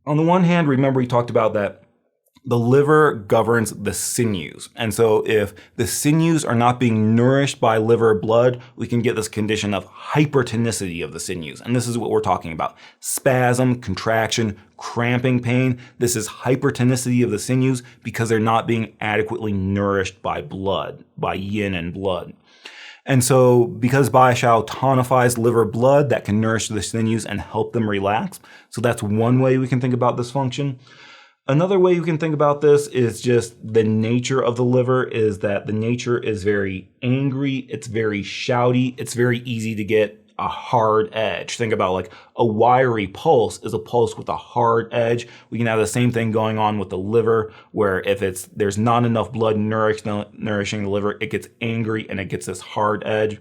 On the one hand, remember we talked about that the liver governs the sinews. And so if the sinews are not being nourished by liver blood, we can get this condition of hypertonicity of the sinews. And this is what we're talking about. Spasm, contraction, cramping pain. This is hypertonicity of the sinews because they're not being adequately nourished by blood, by yin and blood. And so because Bai Xiao tonifies liver blood, that can nourish the sinews and help them relax. So that's one way we can think about this function. Another way you can think about this is just the nature of the liver is that the nature is very angry, it's very shouty, it's very easy to get a hard edge. Think about like a wiry pulse is a pulse with a hard edge. We can have the same thing going on with the liver where if there's not enough blood nourishing the liver, it gets angry and it gets this hard edge.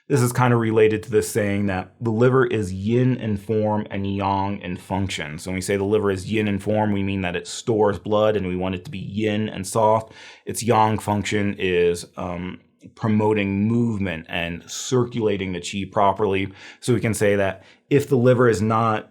This is kind of related to this saying that the liver is yin in form and yang in function. So when we say the liver is yin in form, we mean that it stores blood and we want it to be yin and soft. Its yang function is promoting movement and circulating the qi properly. So we can say that if the liver is not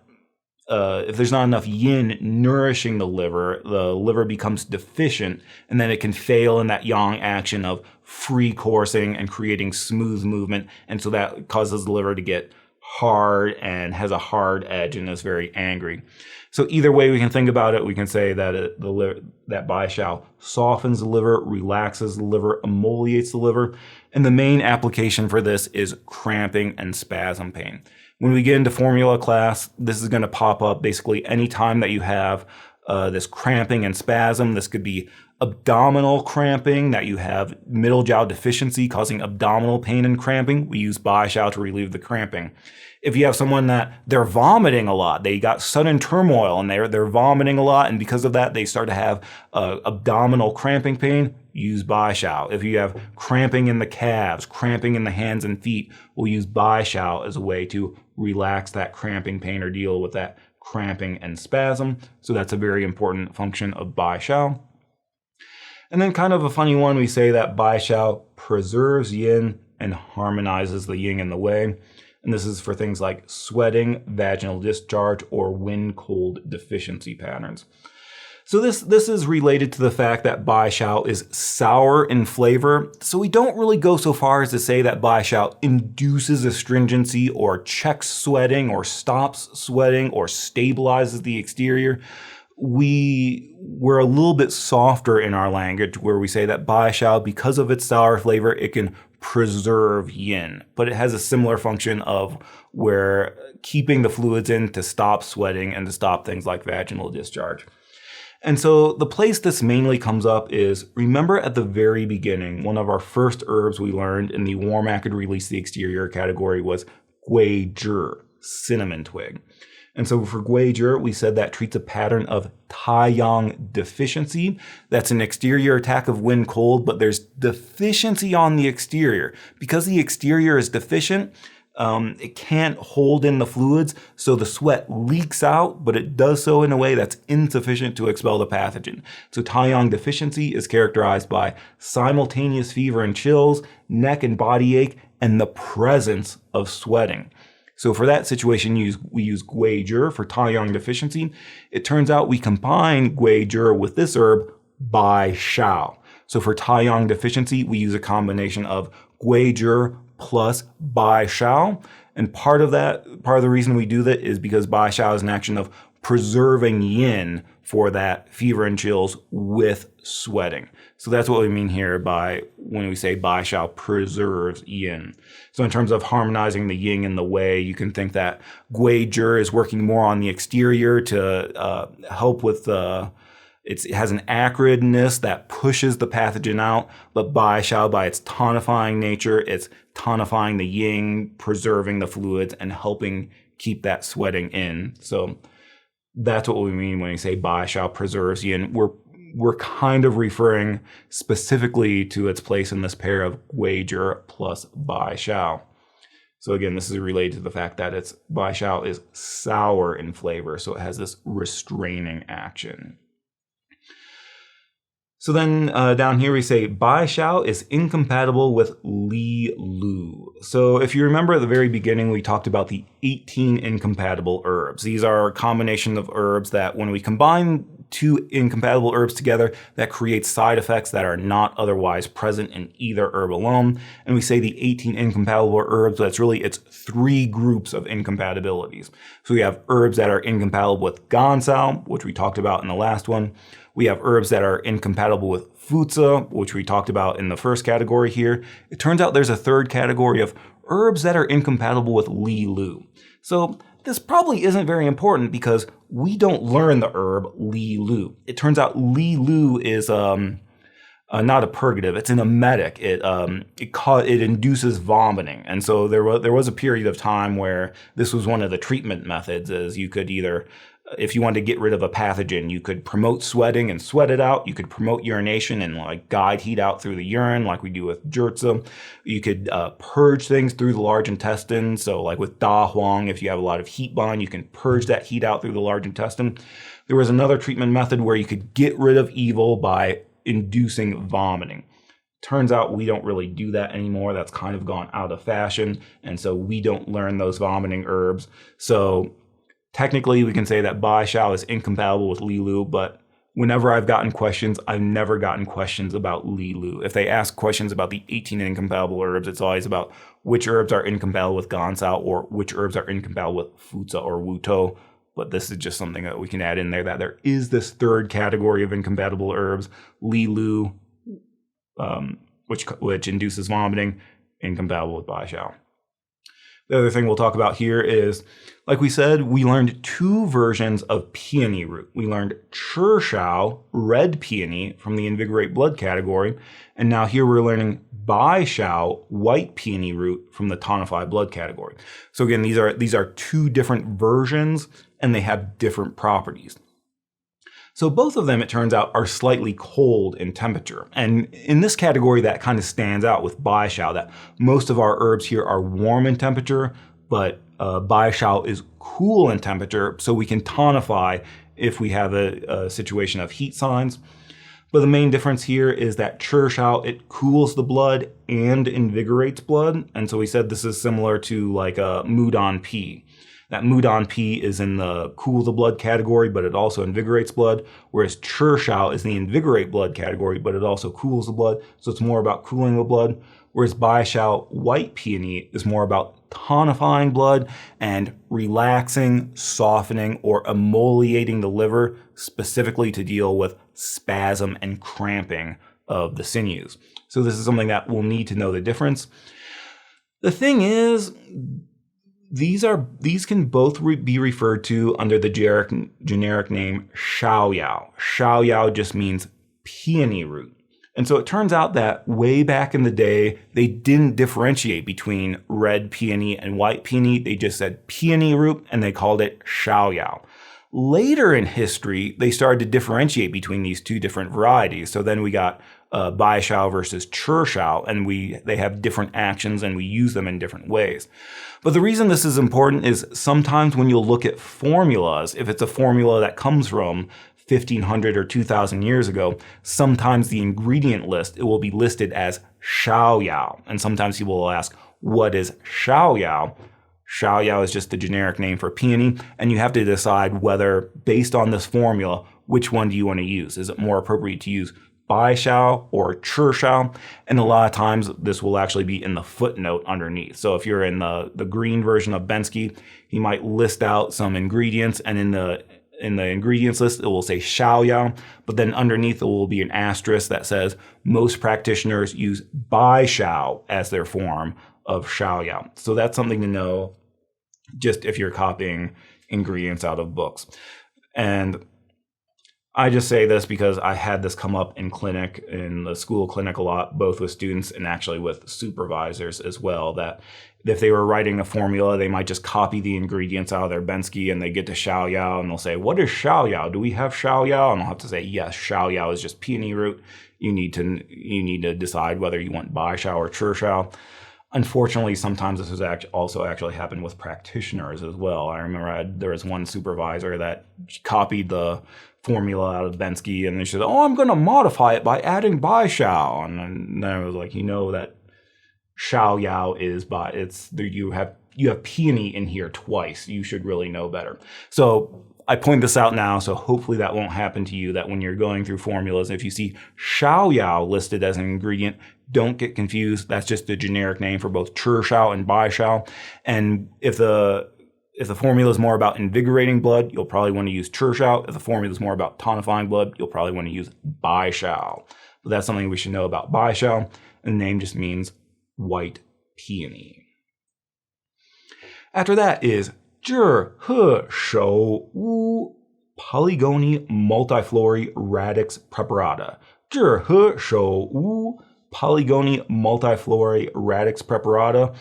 if there's not enough yin nourishing the liver becomes deficient, and then it can fail in that yang action of free coursing and creating smooth movement. And so that causes the liver to get hard and has a hard edge and is very angry. So either way we can think about it, we can say that that Bai Xiao softens the liver, relaxes the liver, emoliates the liver. And the main application for this is cramping and spasm pain. When we get into formula class, this is going to pop up basically any time that you have this cramping and spasm. This could be abdominal cramping, that you have middle jiao deficiency causing abdominal pain and cramping. We use Bai Xiao to relieve the cramping. If you have someone that they're vomiting a lot, they got sudden turmoil and they're vomiting a lot, and because of that they start to have abdominal cramping pain, use Bai Xiao. If you have cramping in the calves, cramping in the hands and feet, we'll use Bai Xiao as a way to relax that cramping pain or deal with that cramping and spasm. So that's a very important function of Bai Xiao. And then kind of a funny one, we say that Bai Xiao preserves yin and harmonizes the yin and the wei. And this is for things like sweating, vaginal discharge, or wind cold deficiency patterns. So this is related to the fact that Bai Xiao is sour in flavor. So we don't really go so far as to say that Bai Xiao induces astringency or checks sweating or stops sweating or stabilizes the exterior. We're a little bit softer in our language where we say that Bai Xiao, because of its sour flavor, it can preserve yin, but it has a similar function of where keeping the fluids in to stop sweating and to stop things like vaginal discharge. And so the place this mainly comes up is, remember at the very beginning, one of our first herbs we learned in the warm acid release the exterior category was gui zhi, cinnamon twig. And so for Guizhi, we said that treats a pattern of Taiyang deficiency. That's an exterior attack of wind cold, but there's deficiency on the exterior. Because the exterior is deficient, it can't hold in the fluids, so the sweat leaks out, but it does so in a way that's insufficient to expel the pathogen. So Taiyang deficiency is characterized by simultaneous fever and chills, neck and body ache, and the presence of sweating. So for that situation, we use Guizhi for Taiyang deficiency. It turns out we combine Guizhi with this herb, Bai Shao. So for Taiyang deficiency, we use a combination of Guizhi plus Bai Shao. And part of the reason we do that is because Bai Shao is an action of preserving yin for that fever and chills with sweating. So that's what we mean here by when we say Bai Shao preserves yin. So in terms of harmonizing the yin and the wei, you can think that Guizhi is working more on the exterior to help with it has an acidness that pushes the pathogen out, but Bai Shao, by its tonifying nature, it's tonifying the yin, preserving the fluids, and helping keep that sweating in. So that's what we mean when we say Bai Shao preserves yin. We're kind of referring specifically to its place in this pair of Guizhi plus Bai Shao. So again, this is related to the fact that Bai Shao is sour in flavor, so it has this restraining action. So then down here we say Bai Shao is incompatible with Li Lu. So if you remember at the very beginning, we talked about the 18 incompatible herbs. These are a combination of herbs that when we combine two incompatible herbs together, that creates side effects that are not otherwise present in either herb alone. And we say the 18 incompatible herbs, but it's three groups of incompatibilities. So we have herbs that are incompatible with Gansao, which we talked about in the last one. We have herbs that are incompatible with Fuzi, which we talked about in the first category here. It turns out there's a third category of herbs that are incompatible with Li Lu. So this probably isn't very important because we don't learn the herb Li Lu. It turns out Li Lu is not a purgative; it's an emetic. It induces vomiting, and so there was a period of time where this was one of the treatment methods. Is you could either, if you wanted to get rid of a pathogen, you could promote sweating and sweat it out. You could promote urination and guide heat out through the urine, like we do with Jurtza. You could purge things through the large intestine. So like with Da Huang, if you have a lot of heat bond, you can purge that heat out through the large intestine. There was another treatment method where you could get rid of evil by inducing vomiting. Turns out we don't really do that anymore. That's kind of gone out of fashion. And so we don't learn those vomiting herbs. So technically, we can say that Bai Shao is incompatible with Li Lu, but whenever I've gotten questions, I've never gotten questions about Li Lu. If they ask questions about the 18 incompatible herbs, it's always about which herbs are incompatible with Gansao or which herbs are incompatible with Fuzi or Wutou. But this is just something that we can add in there, that there is this third category of incompatible herbs, Li Lu, which induces vomiting, incompatible with Bai Shao. The other thing we'll talk about here is, like we said, we learned two versions of peony root. We learned Chirshao, red peony, from the Invigorate Blood category, and now here we're learning Bai Shao, white peony root, from the Tonify Blood category. So again, these are two different versions, and they have different properties. So both of them, it turns out, are slightly cold in temperature. And in this category, that kind of stands out with Bai Shao, that most of our herbs here are warm in temperature, but Bai Shao is cool in temperature, so we can tonify if we have a situation of heat signs. But the main difference here is that Chirshao, it cools the blood and invigorates blood. And so we said this is similar to like a Mudan P. That Mudan P is in the cool the blood category, but it also invigorates blood, whereas Chirshao is the invigorate blood category, but it also cools the blood. So it's more about cooling the blood, whereas Bai Shao white peony is more about tonifying blood and relaxing, softening, or emoliating the liver, specifically to deal with spasm and cramping of the sinews. So this is something that we'll need to know the difference. The thing is, these can both be referred to under the generic name Shaoyao. Shaoyao just means peony root. And so it turns out that way back in the day, they didn't differentiate between red peony and white peony. They just said peony root and they called it xiaoyao. Later in history, they started to differentiate between these two different varieties. So then we got baishao versus churshao, and they have different actions and we use them in different ways. But the reason this is important is sometimes when you'll look at formulas, if it's a formula that comes from 1500 or 2000 years ago, sometimes the ingredient list, it will be listed as xiaoyao. And sometimes people will ask, what is xiaoyao? Xiaoyao is just the generic name for peony, and you have to decide whether, based on this formula, which one do you want to use? Is it more appropriate to use baishao or churshao? And a lot of times this will actually be in the footnote underneath. So if you're in the green version of Bensky, he might list out some ingredients, and in the ingredients list, it will say xiaoyao, but then underneath it will be an asterisk that says most practitioners use baishao as their form of xiaoyao. So that's something to know just if you're copying ingredients out of books. And I just say this because I had this come up in the school clinic a lot, both with students and actually with supervisors as well, that if they were writing a formula, they might just copy the ingredients out of their Bensky and they get to xiaoyao and they'll say, what is xiaoyao? Do we have xiaoyao? And I'll have to say, yes, xiaoyao is just peony root. You need to decide whether you want baishao or churshao. Unfortunately, sometimes this has also actually happened with practitioners as well. I remember there was one supervisor that copied the formula out of Bensky and they said, oh, I'm going to modify it by adding baishao. And then I was like, that xiaoyao is you have peony in here twice. You should really know better. So I point this out now, so hopefully that won't happen to you, that when you're going through formulas, if you see xiaoyao listed as an ingredient, don't get confused. That's just the generic name for both churshao and baishao. And if the formula is more about invigorating blood, you'll probably want to use churshao. If the formula is more about tonifying blood, you'll probably want to use baishao. But that's something we should know about baishao. And the name just means white peony. After that is Zhi He Shou Wu Polygonia multiflora radix preparata. Zhi He Shou Wu Polygonia multiflora radix preparata.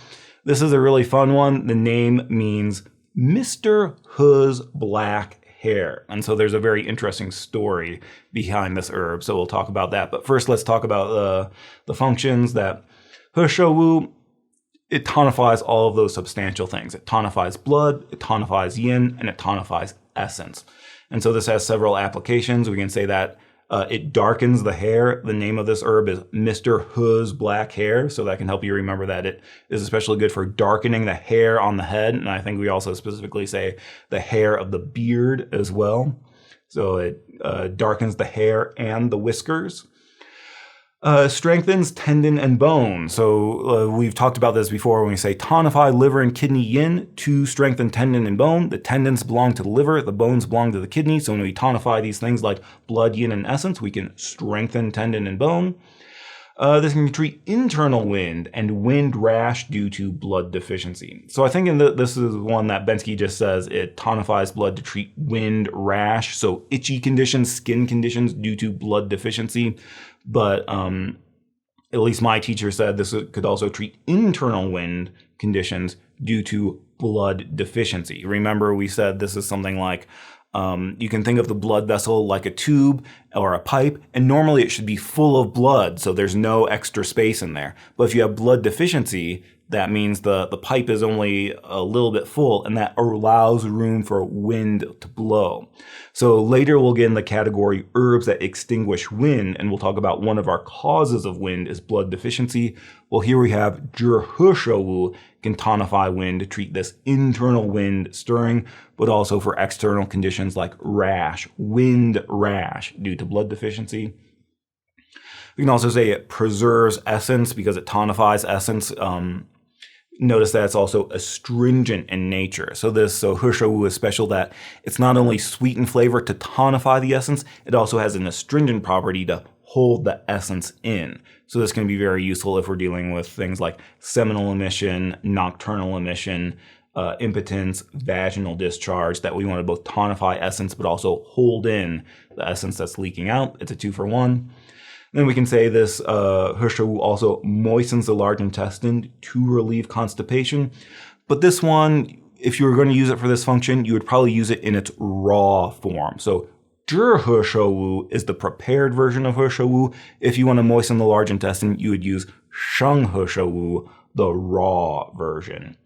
This is a really fun one. The name means Mr. He's black hair. And so there's a very interesting story behind this herb. So we'll talk about that. But first, let's talk about the functions that He Shou Wu, it tonifies all of those substantial things. It tonifies blood, it tonifies yin, and it tonifies essence. And so this has several applications. We can say that it darkens the hair. The name of this herb is Mr. He's black hair. So that can help you remember that it is especially good for darkening the hair on the head. And I think we also specifically say the hair of the beard as well. So it darkens the hair and the whiskers. Strengthens tendon and bone. So we've talked about this before when we say tonify liver and kidney yin to strengthen tendon and bone. The tendons belong to the liver, the bones belong to the kidney. So when we tonify these things like blood, yin, and essence, we can strengthen tendon and bone. This can treat internal wind and wind rash due to blood deficiency. So I think this is one that Bensky just says it tonifies blood to treat wind rash, so itchy conditions, skin conditions due to blood deficiency. But at least my teacher said this could also treat internal wind conditions due to blood deficiency. Remember, we said this is something like you can think of the blood vessel like a tube or a pipe, and normally it should be full of blood, so there's no extra space in there. But if you have blood deficiency, that means the pipe is only a little bit full, and that allows room for wind to blow. So later we'll get in the category herbs that extinguish wind, and we'll talk about one of our causes of wind is blood deficiency. Well, here we have Zhi He Shou Wu can tonify wind to treat this internal wind stirring, but also for external conditions like rash, wind rash due to blood deficiency. We can also say it preserves essence because it tonifies essence. Notice that it's also astringent in nature. So He Shou Wu is special that it's not only sweet in flavor to tonify the essence, it also has an astringent property to hold the essence in. So this can be very useful if we're dealing with things like seminal emission, nocturnal emission, impotence, vaginal discharge, that we want to both tonify essence but also hold in the essence that's leaking out. It's a 2-for-1. Then we can say this He Wu also moistens the large intestine to relieve constipation. But this one, if you were going to use it for this function, you would probably use it in its raw form. So He Wu is the prepared version of He Wu. If you want to moisten the large intestine, you would use Sheng He Wu, the raw version.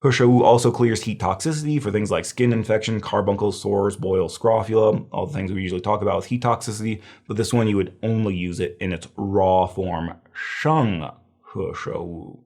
He Wu also clears heat toxicity for things like skin infection, carbuncles, sores, boils, scrofula, all the things we usually talk about with heat toxicity. But this one, you would only use it in its raw form, Sheng He Wu.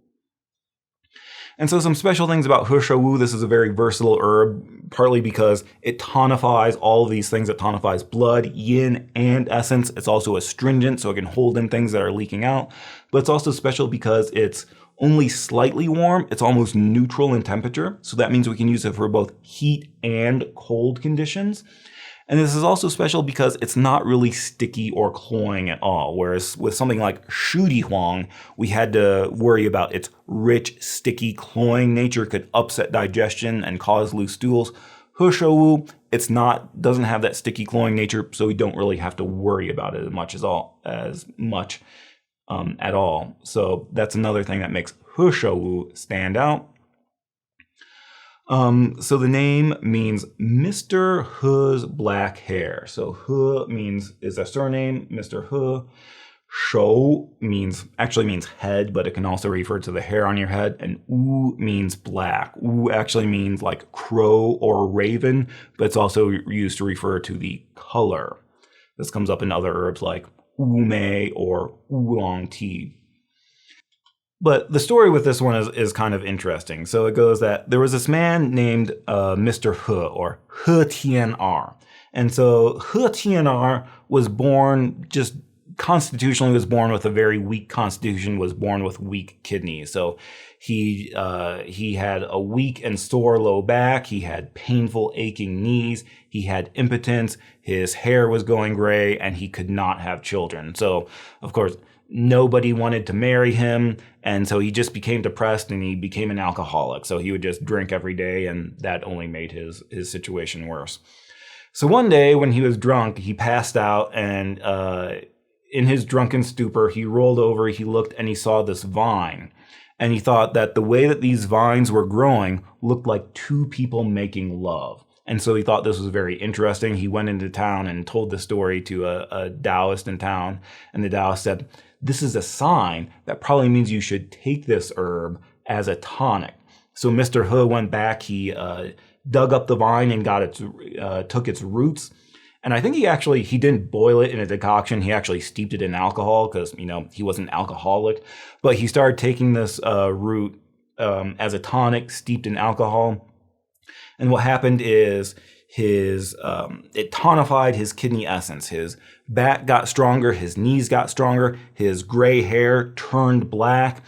And so some special things about He Wu, this is a very versatile herb, partly because it tonifies all of these things. It tonifies blood, yin, and essence. It's also astringent, so it can hold in things that are leaking out. But it's also special because it's only slightly warm. It's almost neutral in temperature. So that means we can use it for both heat and cold conditions. And this is also special because it's not really sticky or cloying at all. Whereas with something like Shudi Huang, we had to worry about its rich, sticky, cloying nature could upset digestion and cause loose stools. He Wu, doesn't have that sticky, cloying nature, so we don't really have to worry about it as much at all. So that's another thing that makes He Wu stand out. So the name means Mr. He's black hair. So He is a surname, Mr. He. Shou actually means head, but it can also refer to the hair on your head. And Wu means black. Wu actually means like crow or raven, but it's also used to refer to the color. This comes up in other herbs like Wu Mei or Oolong tea. But the story with this one is kind of interesting. So it goes that there was this man named Mr. He, or He Tian'er. And so He Tian'er was born constitutionally was born with a very weak constitution, was born with weak kidneys. So he had a weak and sore low back. He had painful, aching knees. He had impotence. His hair was going gray, and he could not have children. So, of course, nobody wanted to marry him, and so he just became depressed and he became an alcoholic. So he would just drink every day, and that only made his situation worse. So one day when he was drunk, he passed out, and in his drunken stupor, he rolled over, he looked, and he saw this vine. And he thought that the way that these vines were growing looked like two people making love. And so he thought this was very interesting. He went into town and told the story to a Taoist in town. And the Taoist said, "This is a sign that probably means you should take this herb as a tonic." So Mr. He went back, he dug up the vine and took its roots. And I think he didn't boil it in a decoction. He actually steeped it in alcohol because, he wasn't alcoholic. But he started taking this root as a tonic steeped in alcohol. And what happened is it tonified his kidney essence. His back got stronger, his knees got stronger, his gray hair turned black.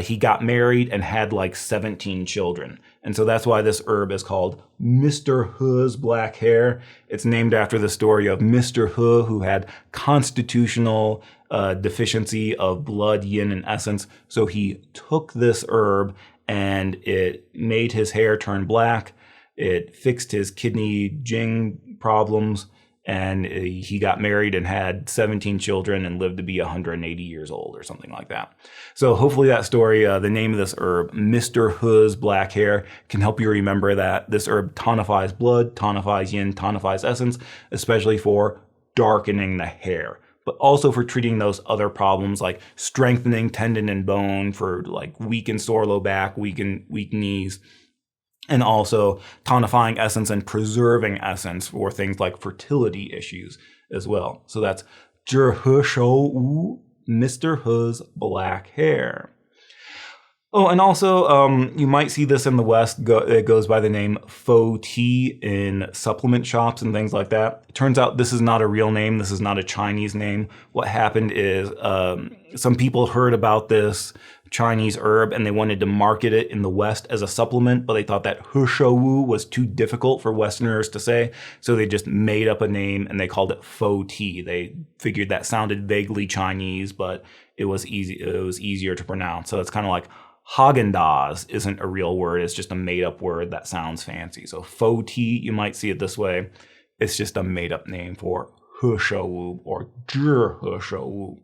He got married and had like 17 children. And so that's why this herb is called Mr. He's black hair. It's named after the story of Mr. He, who had constitutional deficiency of blood, yin, and essence. So he took this herb and it made his hair turn black. It fixed his kidney jing problems, and he got married and had 17 children and lived to be 180 years old or something like that. So hopefully that story, the name of this herb, Mr. He's black hair, can help you remember that this herb tonifies blood, tonifies yin, tonifies essence, especially for darkening the hair, but also for treating those other problems like strengthening tendon and bone for like weak and sore low back, weak knees, and also tonifying essence and preserving essence for things like fertility issues as well. So that's He Shou, Mr. He's black hair. Oh, and also you might see this in the West. It goes by the name faux tea in supplement shops and things like that. It turns out this is not a real name. This is not a Chinese name. What happened is some people heard about this Chinese herb and they wanted to market it in the West as a supplement, but they thought that He Shou was too difficult for Westerners to say, so they just made up a name and they called it faux tea. They figured that sounded vaguely Chinese, but it was easier to pronounce. So it's kind of like Haagen-Dazs isn't a real word, it's just a made-up word that sounds fancy. So faux tea, you might see it this way, it's just a made-up name for He shou wu or zhi he shou wu.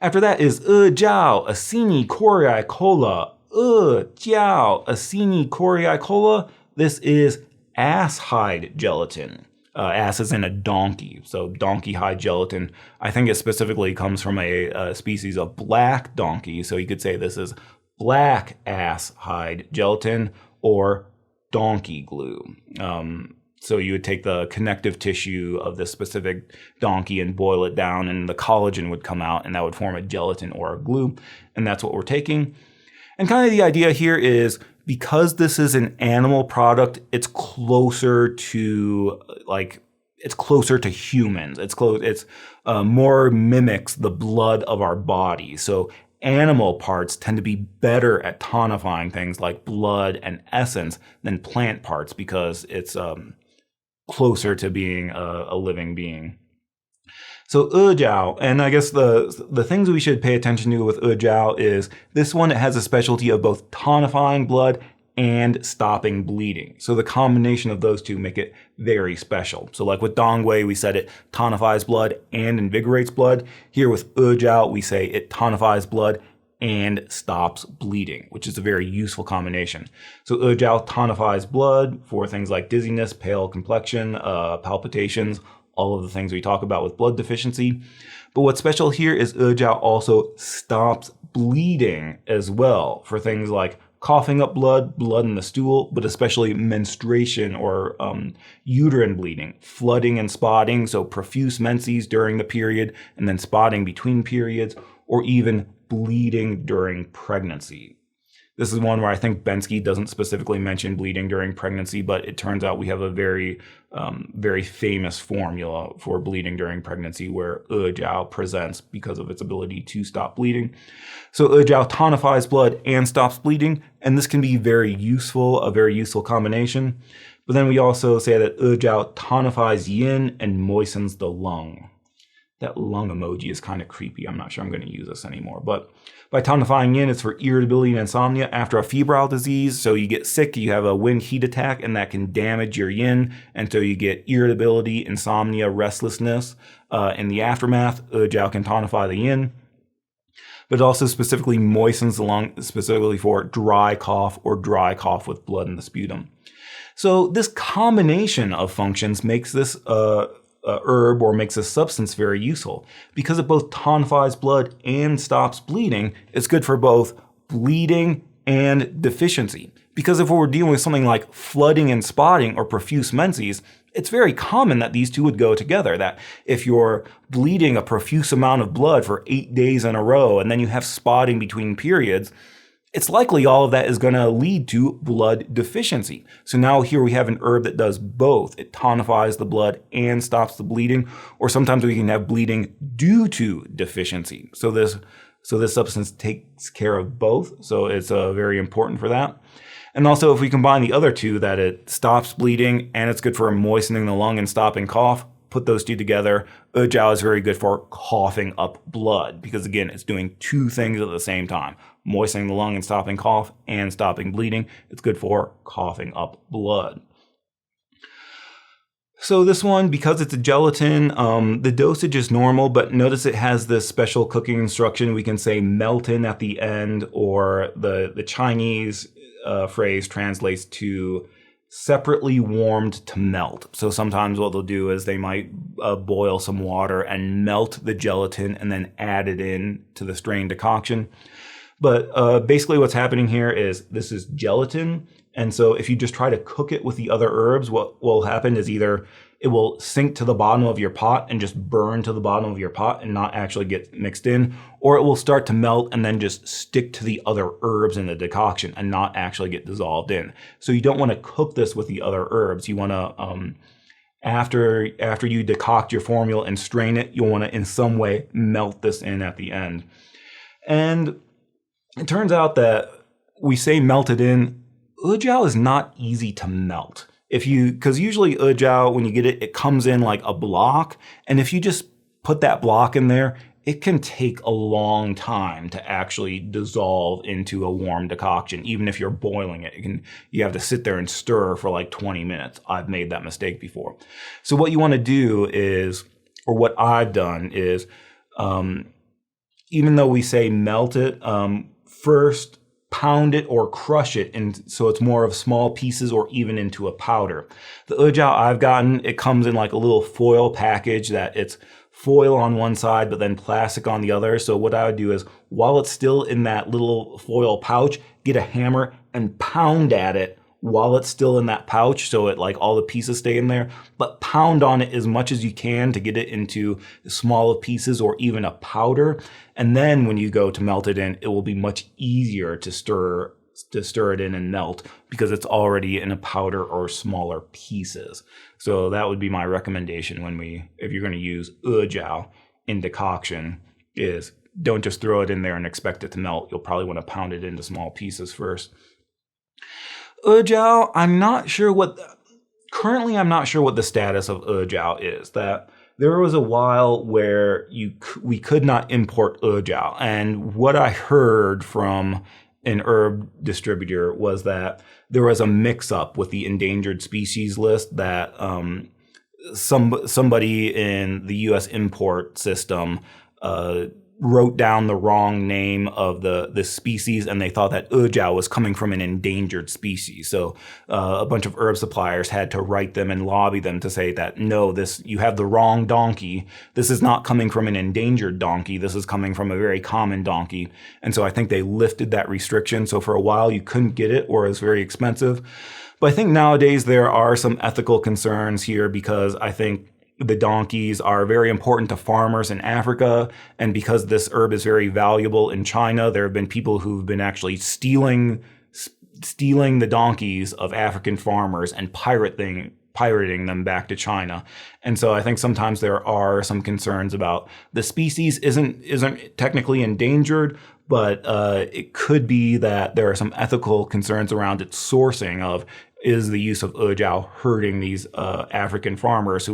After that is jiao acini coriacola. Jiao acini coriacola. This is ass hide gelatin. Ass is in a donkey, so donkey hide gelatin. I think it specifically comes from a species of black donkey, so you could say this is black ass hide gelatin or donkey glue. So you would take the connective tissue of this specific donkey and boil it down, and the collagen would come out, and that would form a gelatin or a glue, and that's what we're taking. And kind of the idea here is, because this is an animal product, it's closer to humans. It's more mimics the blood of our body. So animal parts tend to be better at tonifying things like blood and essence than plant parts because it's closer to being a living being. So jiao, and I guess the things we should pay attention to with jiao is this one, it has a specialty of both tonifying blood and stopping bleeding. So the combination of those two make it very special. So like with dongwei, we said it tonifies blood and invigorates blood. Here with jiao, we say it tonifies blood and stops bleeding, which is a very useful combination. So jiao tonifies blood for things like dizziness, pale complexion, palpitations, all of the things we talk about with blood deficiency. But what's special here is jiao also stops bleeding as well for things like coughing up blood, blood in the stool, but especially menstruation or uterine bleeding, flooding and spotting, so profuse menses during the period and then spotting between periods, or even bleeding during pregnancy. This is one where I think Bensky doesn't specifically mention bleeding during pregnancy, but it turns out we have a very, very famous formula for bleeding during pregnancy where jiao presents because of its ability to stop bleeding. So jiao tonifies blood and stops bleeding, and this can be very useful, a very useful combination. But then we also say that jiao tonifies yin and moistens the lung. That lung emoji is kind of creepy. I'm not sure I'm going to use this anymore. But by tonifying yin, it's for irritability and insomnia after a febrile disease. So you get sick, you have a wind heat attack, and that can damage your yin. And so you get irritability, insomnia, restlessness. In the aftermath, jiao can tonify the yin. But it also specifically moistens the lung, specifically for dry cough or dry cough with blood in the sputum. So this combination of functions makes this herb or makes a substance very useful. Because it both tonifies blood and stops bleeding, it's good for both bleeding and deficiency. Because if we're dealing with something like flooding and spotting or profuse menses, it's very common that these two would go together. That if you're bleeding a profuse amount of blood for 8 days in a row and then you have spotting between periods, it's likely all of that is going to lead to blood deficiency. So now here we have an herb that does both. It tonifies the blood and stops the bleeding, or sometimes we can have bleeding due to deficiency. So this substance takes care of both. So it's very important for that. And also if we combine the other two, that it stops bleeding and it's good for moistening the lung and stopping cough, put those two together, jiao is very good for coughing up blood because again, it's doing two things at the same time. Moistening the lung and stopping cough and stopping bleeding. It's good for coughing up blood. So this one, because it's a gelatin, the dosage is normal, but notice it has this special cooking instruction. We can say melt in at the end, or the Chinese phrase translates to separately warmed to melt. So sometimes what they'll do is they might boil some water and melt the gelatin and then add it in to the strained decoction. But basically what's happening here is this is gelatin. And so if you just try to cook it with the other herbs, what will happen is either it will sink to the bottom of your pot and just burn to the bottom of your pot and not actually get mixed in, or it will start to melt and then just stick to the other herbs in the decoction and not actually get dissolved in. So you don't want to cook this with the other herbs. You want to, after you decoct your formula and strain it, you'll want to in some way melt this in at the end. And it turns out that we say melted in, jiao is not easy to melt. Because usually jiao, when you get it, it comes in like a block. And if you just put that block in there, it can take a long time to actually dissolve into a warm decoction. Even if you're boiling it, you have to sit there and stir for like 20 minutes. I've made that mistake before. So what you want to do is, or what I've done is, even though we say melt it, first pound it or crush it, and so it's more of small pieces or even into a powder. The ejiao I've gotten, it comes in like a little foil package that it's foil on one side but then plastic on the other. So what I would do is, while it's still in that little foil pouch, get a hammer and pound at it while it's still in that pouch, so it like all the pieces stay in there, but pound on it as much as you can to get it into smaller pieces or even a powder. And then when you go to melt it in, it will be much easier to stir it in and melt because it's already in a powder or smaller pieces. So that would be my recommendation if you're going to use ejiao in decoction, is don't just throw it in there and expect it to melt. You'll probably want to pound it into small pieces first. Ejiao, I'm not sure what the status of ejiao is. That there was a while where we could not import ejiao, and what I heard from an herb distributor was that there was a mix-up with the endangered species list, that somebody in the U.S. import system wrote down the wrong name of the species, and they thought that ejiao was coming from an endangered species. So a bunch of herb suppliers had to write them and lobby them to say that, no, you have the wrong donkey. This is not coming from an endangered donkey. This is coming from a very common donkey. And so I think they lifted that restriction. So for a while you couldn't get it, or it was very expensive. But I think nowadays there are some ethical concerns here, because I think the donkeys are very important to farmers in Africa, and because this herb is very valuable in China, there have been people who've been actually stealing the donkeys of African farmers and pirating them back to China. And so I think sometimes there are some concerns about the species isn't technically endangered, but it could be that there are some ethical concerns around its sourcing of, is the use of ejiao hurting these African farmers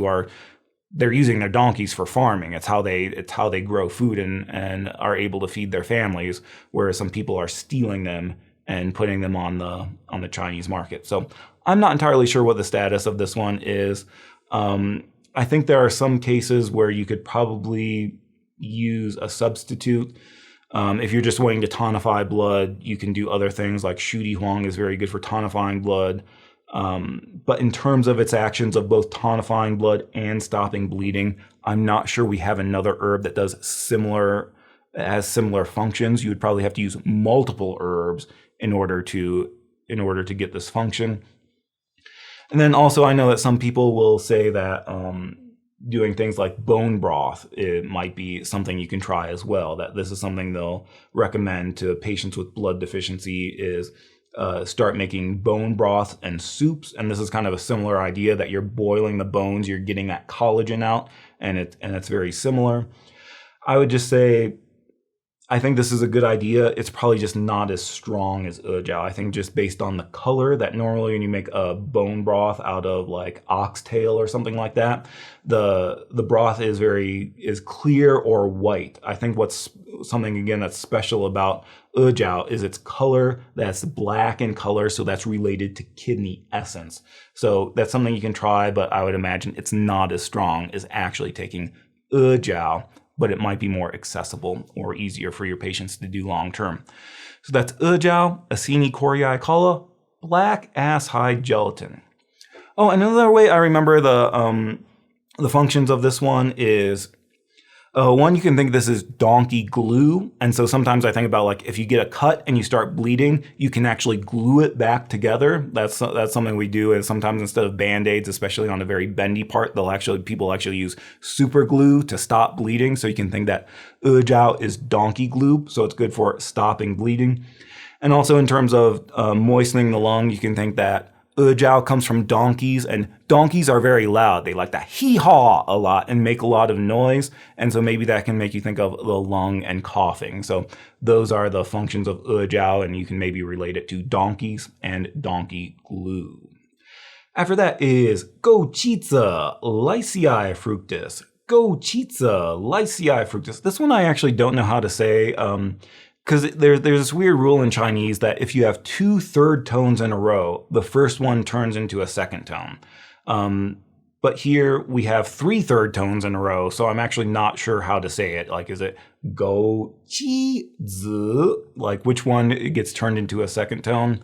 they're using their donkeys for farming. It's how they grow food and are able to feed their families, whereas some people are stealing them and putting them on the Chinese market. So I'm not entirely sure what the status of this one is. I think there are some cases where you could probably use a substitute. If you're just wanting to tonify blood, you can do other things, like shu di huang is very good for tonifying blood. But in terms of its actions of both tonifying blood and stopping bleeding, I'm not sure we have another herb that has similar functions. You would probably have to use multiple herbs in order to get this function. And then also, I know that some people will say that doing things like bone broth, it might be something you can try as well. That this is something they'll recommend to patients with blood deficiency, is start making bone broth and soups. And this is kind of a similar idea, that you're boiling the bones, you're getting that collagen out, and it's very similar. I would just say, I think this is a good idea. It's probably just not as strong as ejiao. I think just based on the color, that normally when you make a bone broth out of like oxtail or something like that, the broth is clear or white. I think what's something again that's special about ejiao is its color. That's black in color, so that's related to kidney essence. So that's something you can try, but I would imagine it's not as strong as actually taking ejiao, but it might be more accessible or easier for your patients to do long term. So that's ejiao, Acini coriacola, black ass hide gelatin. Oh, another way I remember the functions of this one is, one, you can think this is donkey glue. And so sometimes I think about, like, if you get a cut and you start bleeding, you can actually glue it back together. That's something we do, is sometimes instead of Band-Aids, especially on a very bendy part, people actually use super glue to stop bleeding. So you can think that ejiao is donkey glue. So it's good for stopping bleeding. And also in terms of moistening the lung, you can think that ejiao comes from donkeys, and donkeys are very loud. They like to hee-haw a lot and make a lot of noise. And so maybe that can make you think of the lung and coughing. So those are the functions of ejiao, and you can maybe relate it to donkeys and donkey glue. After that is Goji Mulberry fructus. Goji Mulberry fructus. This one I actually don't know how to say, because there's this weird rule in Chinese that if you have 2 third tones in a row, the first one turns into a second tone. But here we have 3 third tones in a row, so I'm actually not sure how to say it. Like, is it Goji zi? Like, which one gets turned into a second tone?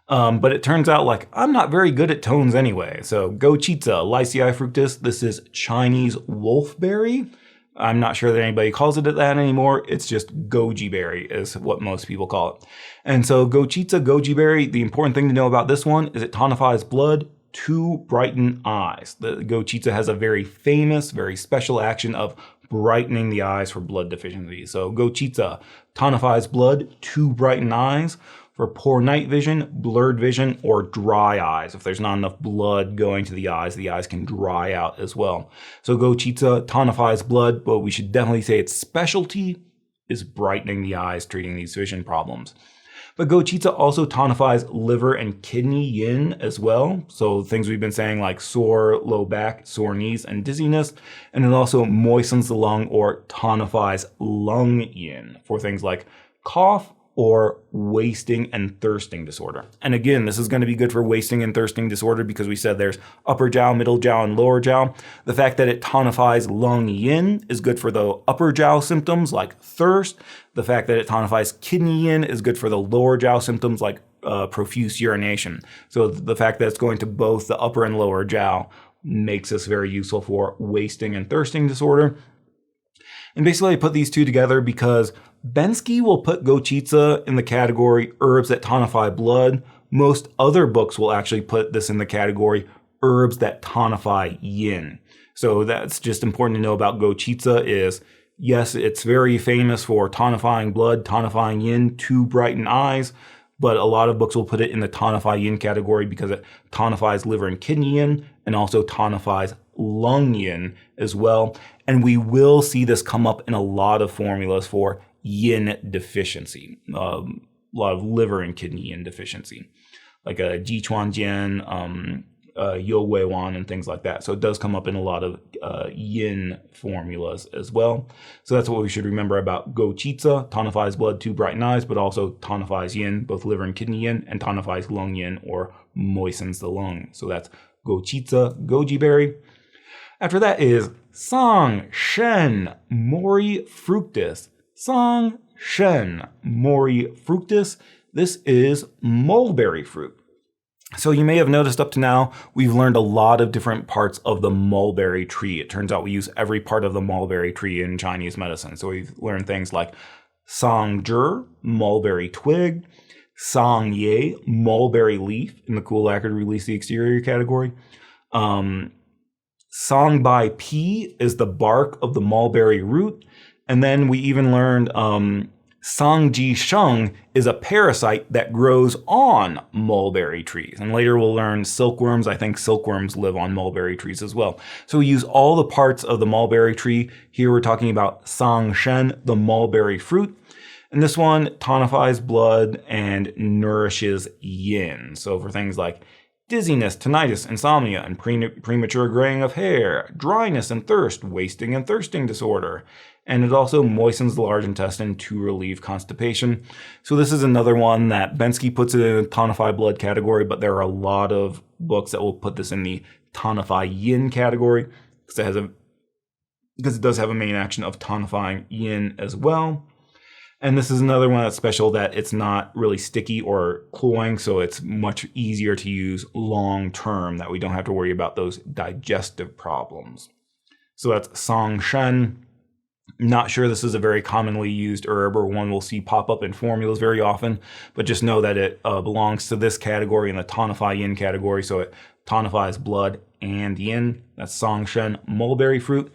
But it turns out, like, I'm not very good at tones anyway. So Goji Mulberry fructus, this is Chinese wolfberry. I'm not sure that anybody calls it that anymore. It's just goji berry is what most people call it. And so goji berry, the important thing to know about this one is it tonifies blood to brighten eyes. The goji has a very famous, very special action of brightening the eyes for blood deficiency. So goji tonifies blood to brighten eyes for poor night vision, blurred vision, or dry eyes. If there's not enough blood going to the eyes can dry out as well. So goji tonifies blood, but we should definitely say its specialty is brightening the eyes, treating these vision problems. But goji also tonifies liver and kidney yin as well. So things we've been saying like sore low back, sore knees, and dizziness. And it also moistens the lung or tonifies lung yin for things like cough or wasting and thirsting disorder. And again, this is going to be good for wasting and thirsting disorder because we said there's upper jiao, middle jiao, and lower jiao. The fact that it tonifies lung yin is good for the upper jiao symptoms like thirst. The fact that it tonifies kidney yin is good for the lower jiao symptoms like profuse urination. So the fact that it's going to both the upper and lower jiao makes this very useful for wasting and thirsting disorder. And basically I put these two together because Bensky will put goji in the category herbs that tonify blood. Most other books will actually put this in the category herbs that tonify yin. So that's just important to know about goji is, yes, it's very famous for tonifying blood, tonifying yin to brighten eyes, but a lot of books will put it in the tonify yin category because it tonifies liver and kidney yin and also tonifies lung yin as well. And we will see this come up in a lot of formulas for yin deficiency, a lot of liver and kidney yin deficiency, like a Jichuan Jian, Yo Wei Wan, and things like that. So it does come up in a lot of yin formulas as well. So that's what we should remember about goji. Tonifies blood to brighten eyes, but also tonifies yin, both liver and kidney yin, and tonifies lung yin or moistens the lung. So that's goji, goji berry. After that is Sang Shen Mori fructus. Sang Shen Mori fructus. This is mulberry fruit. So you may have noticed up to now, we've learned a lot of different parts of the mulberry tree. It turns out we use every part of the mulberry tree in Chinese medicine. So we've learned things like Sang Zhi, mulberry twig, Sang Ye, mulberry leaf, in the cool lacquer to release the exterior category. Sang Bai Pi is the bark of the mulberry root. And then we even learned Sang Ji Sheng is a parasite that grows on mulberry trees. And later we'll learn silkworms. I think silkworms live on mulberry trees as well. So we use all the parts of the mulberry tree. Here we're talking about Sang Shen, the mulberry fruit. And this one tonifies blood and nourishes yin. So for things like dizziness, tinnitus, insomnia, and premature graying of hair, dryness and thirst, wasting and thirsting disorder. And it also moistens the large intestine to relieve constipation. So this is another one that Bensky puts it in the tonify blood category, but there are a lot of books that will put this in the tonify yin category because it does have a main action of tonifying yin as well. And this is another one that's special that it's not really sticky or cloying, so it's much easier to use long term, that we don't have to worry about those digestive problems. So that's Sang Shen. Not sure this is a very commonly used herb or one we'll see pop up in formulas very often, but just know that it belongs to this category in the tonify yin category, so it tonifies blood and yin. That's Sang Shen mulberry fruit.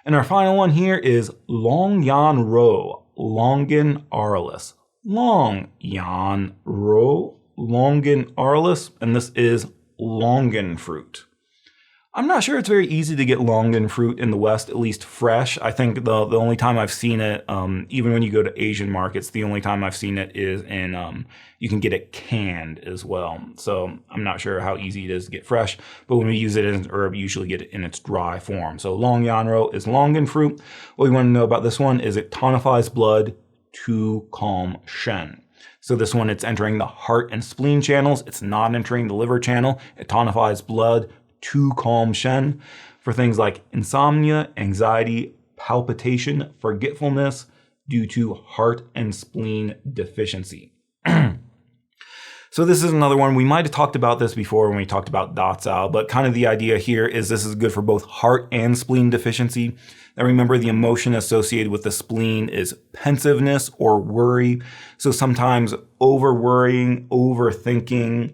And our final one here is Longyan Ro, Longan Aurelus. Longyan Ro, Longan Aurelus, and this is Longan fruit. I'm not sure it's very easy to get longan fruit in the West, at least fresh. I think the only time I've seen it, even when you go to Asian markets, the only time I've seen it is in, you can get it canned as well. So I'm not sure how easy it is to get fresh, but when we use it as an herb, you usually get it in its dry form. So Longyanro is longan fruit. What we want to know about this one is it tonifies blood to calm Shen. So this one, it's entering the heart and spleen channels. It's not entering the liver channel. It tonifies blood to calm Shen for things like insomnia, anxiety, palpitation, forgetfulness due to heart and spleen deficiency. So this is another one. We might have talked about this before when we talked about Datsao, but kind of the idea here is this is good for both heart and spleen deficiency. Now remember, the emotion associated with the spleen is pensiveness or worry. So sometimes over-worrying, overthinking,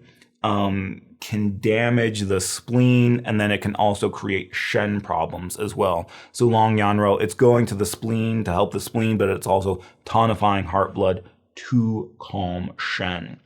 can damage the spleen, and then it can also create Shen problems as well. So Longyanro, it's going to the spleen to help the spleen, but it's also tonifying heart blood to calm Shen.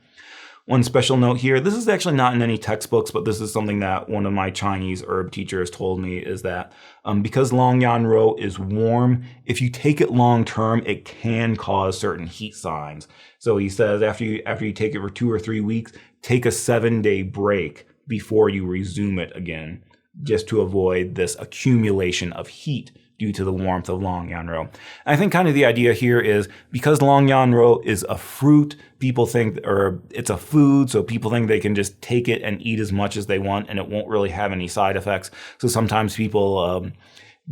One special note here, this is actually not in any textbooks, but this is something that one of my Chinese herb teachers told me, is that because Longyanro is warm, if you take it long term, it can cause certain heat signs. So he says after you take it for 2 or 3 weeks, take a 7-day break before you resume it again, just to avoid this accumulation of heat due to the warmth of Longyanro. I think kind of the idea here is because Longyanro is a fruit, people think, or it's a food, so people think they can just take it and eat as much as they want and it won't really have any side effects. So sometimes people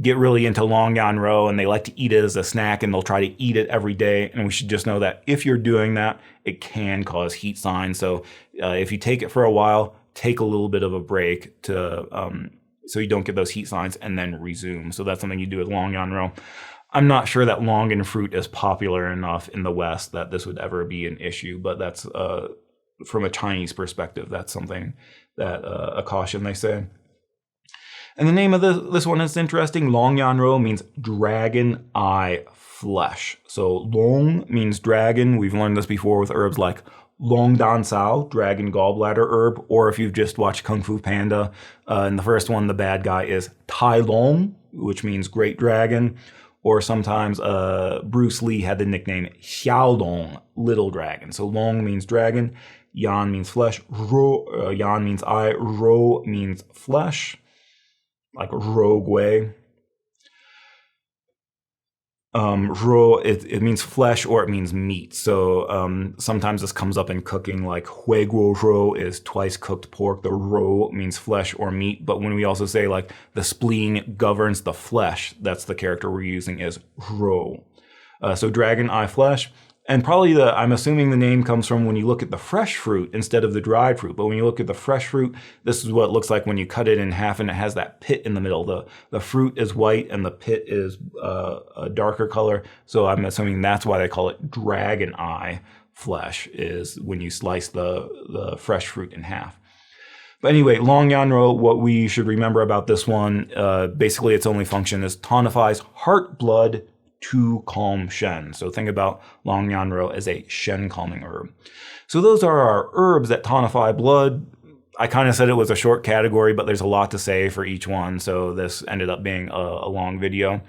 get really into Longyanro and they like to eat it as a snack and they'll try to eat it every day. And we should just know that if you're doing that, it can cause heat signs. So if you take it for a while, take a little bit of a break to so you don't get those heat signs and then resume. So that's something you do with Longyanro. I'm not sure that longan fruit is popular enough in the West that this would ever be an issue, but that's from a Chinese perspective, that's something that a caution they say. And the name of this one is interesting. Longyanro means dragon eye flesh. So long means dragon. We've learned this before with herbs like Longdansao, dragon gallbladder herb, or if you've just watched Kung Fu Panda, in the first one, the bad guy is Tai Long, which means great dragon, or sometimes Bruce Lee had the nickname Xiaolong, little dragon. So long means dragon, yan means flesh, yan means eye, ro means flesh, like ro gui. Ro, it means flesh or it means meat. So sometimes this comes up in cooking, like hui guo ro is twice cooked pork. The ro means flesh or meat. But when we also say like the spleen governs the flesh, that's the character we're using is ro. So dragon eye flesh. And probably I'm assuming the name comes from when you look at the fresh fruit instead of the dried fruit. But when you look at the fresh fruit, this is what it looks like when you cut it in half and it has that pit in the middle. The fruit is white and the pit is a darker color. So I'm assuming that's why they call it dragon eye flesh, is when you slice the fresh fruit in half. But anyway, Longyanro, what we should remember about this one, basically its only function is tonifies heart blood to calm Shen. So think about Longyanro as a Shen calming herb. So those are our herbs that tonify blood. I kind of said it was a short category, but there's a lot to say for each one. So this ended up being a long video.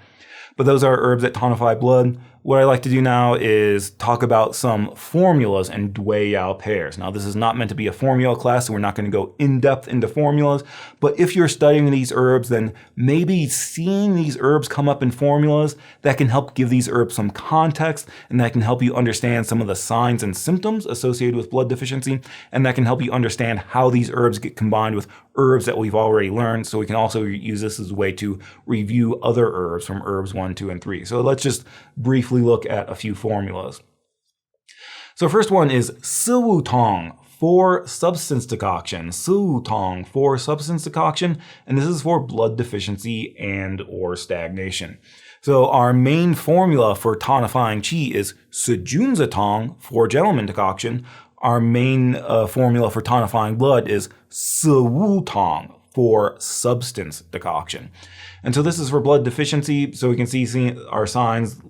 But those are herbs that tonify blood. What I like to do now is talk about some formulas and Dui Yao pairs. Now, this is not meant to be a formula class, so we're not going to go in depth into formulas. But if you're studying these herbs, then maybe seeing these herbs come up in formulas, that can help give these herbs some context, and that can help you understand some of the signs and symptoms associated with blood deficiency, and that can help you understand how these herbs get combined with herbs that we've already learned. So we can also use this as a way to review other herbs from herbs 1, 2, and 3. So let's just briefly look at a few formulas. So first one is Siwu Tong, 4-substance decoction. Siwu Tong, 4-substance decoction, and this is for blood deficiency and or stagnation. So our main formula for tonifying qi is Sijunza Tong, 4-gentleman decoction. Our main formula for tonifying blood is Siwu Tong, 4-substance decoction. And so this is for blood deficiency, so we can see our signs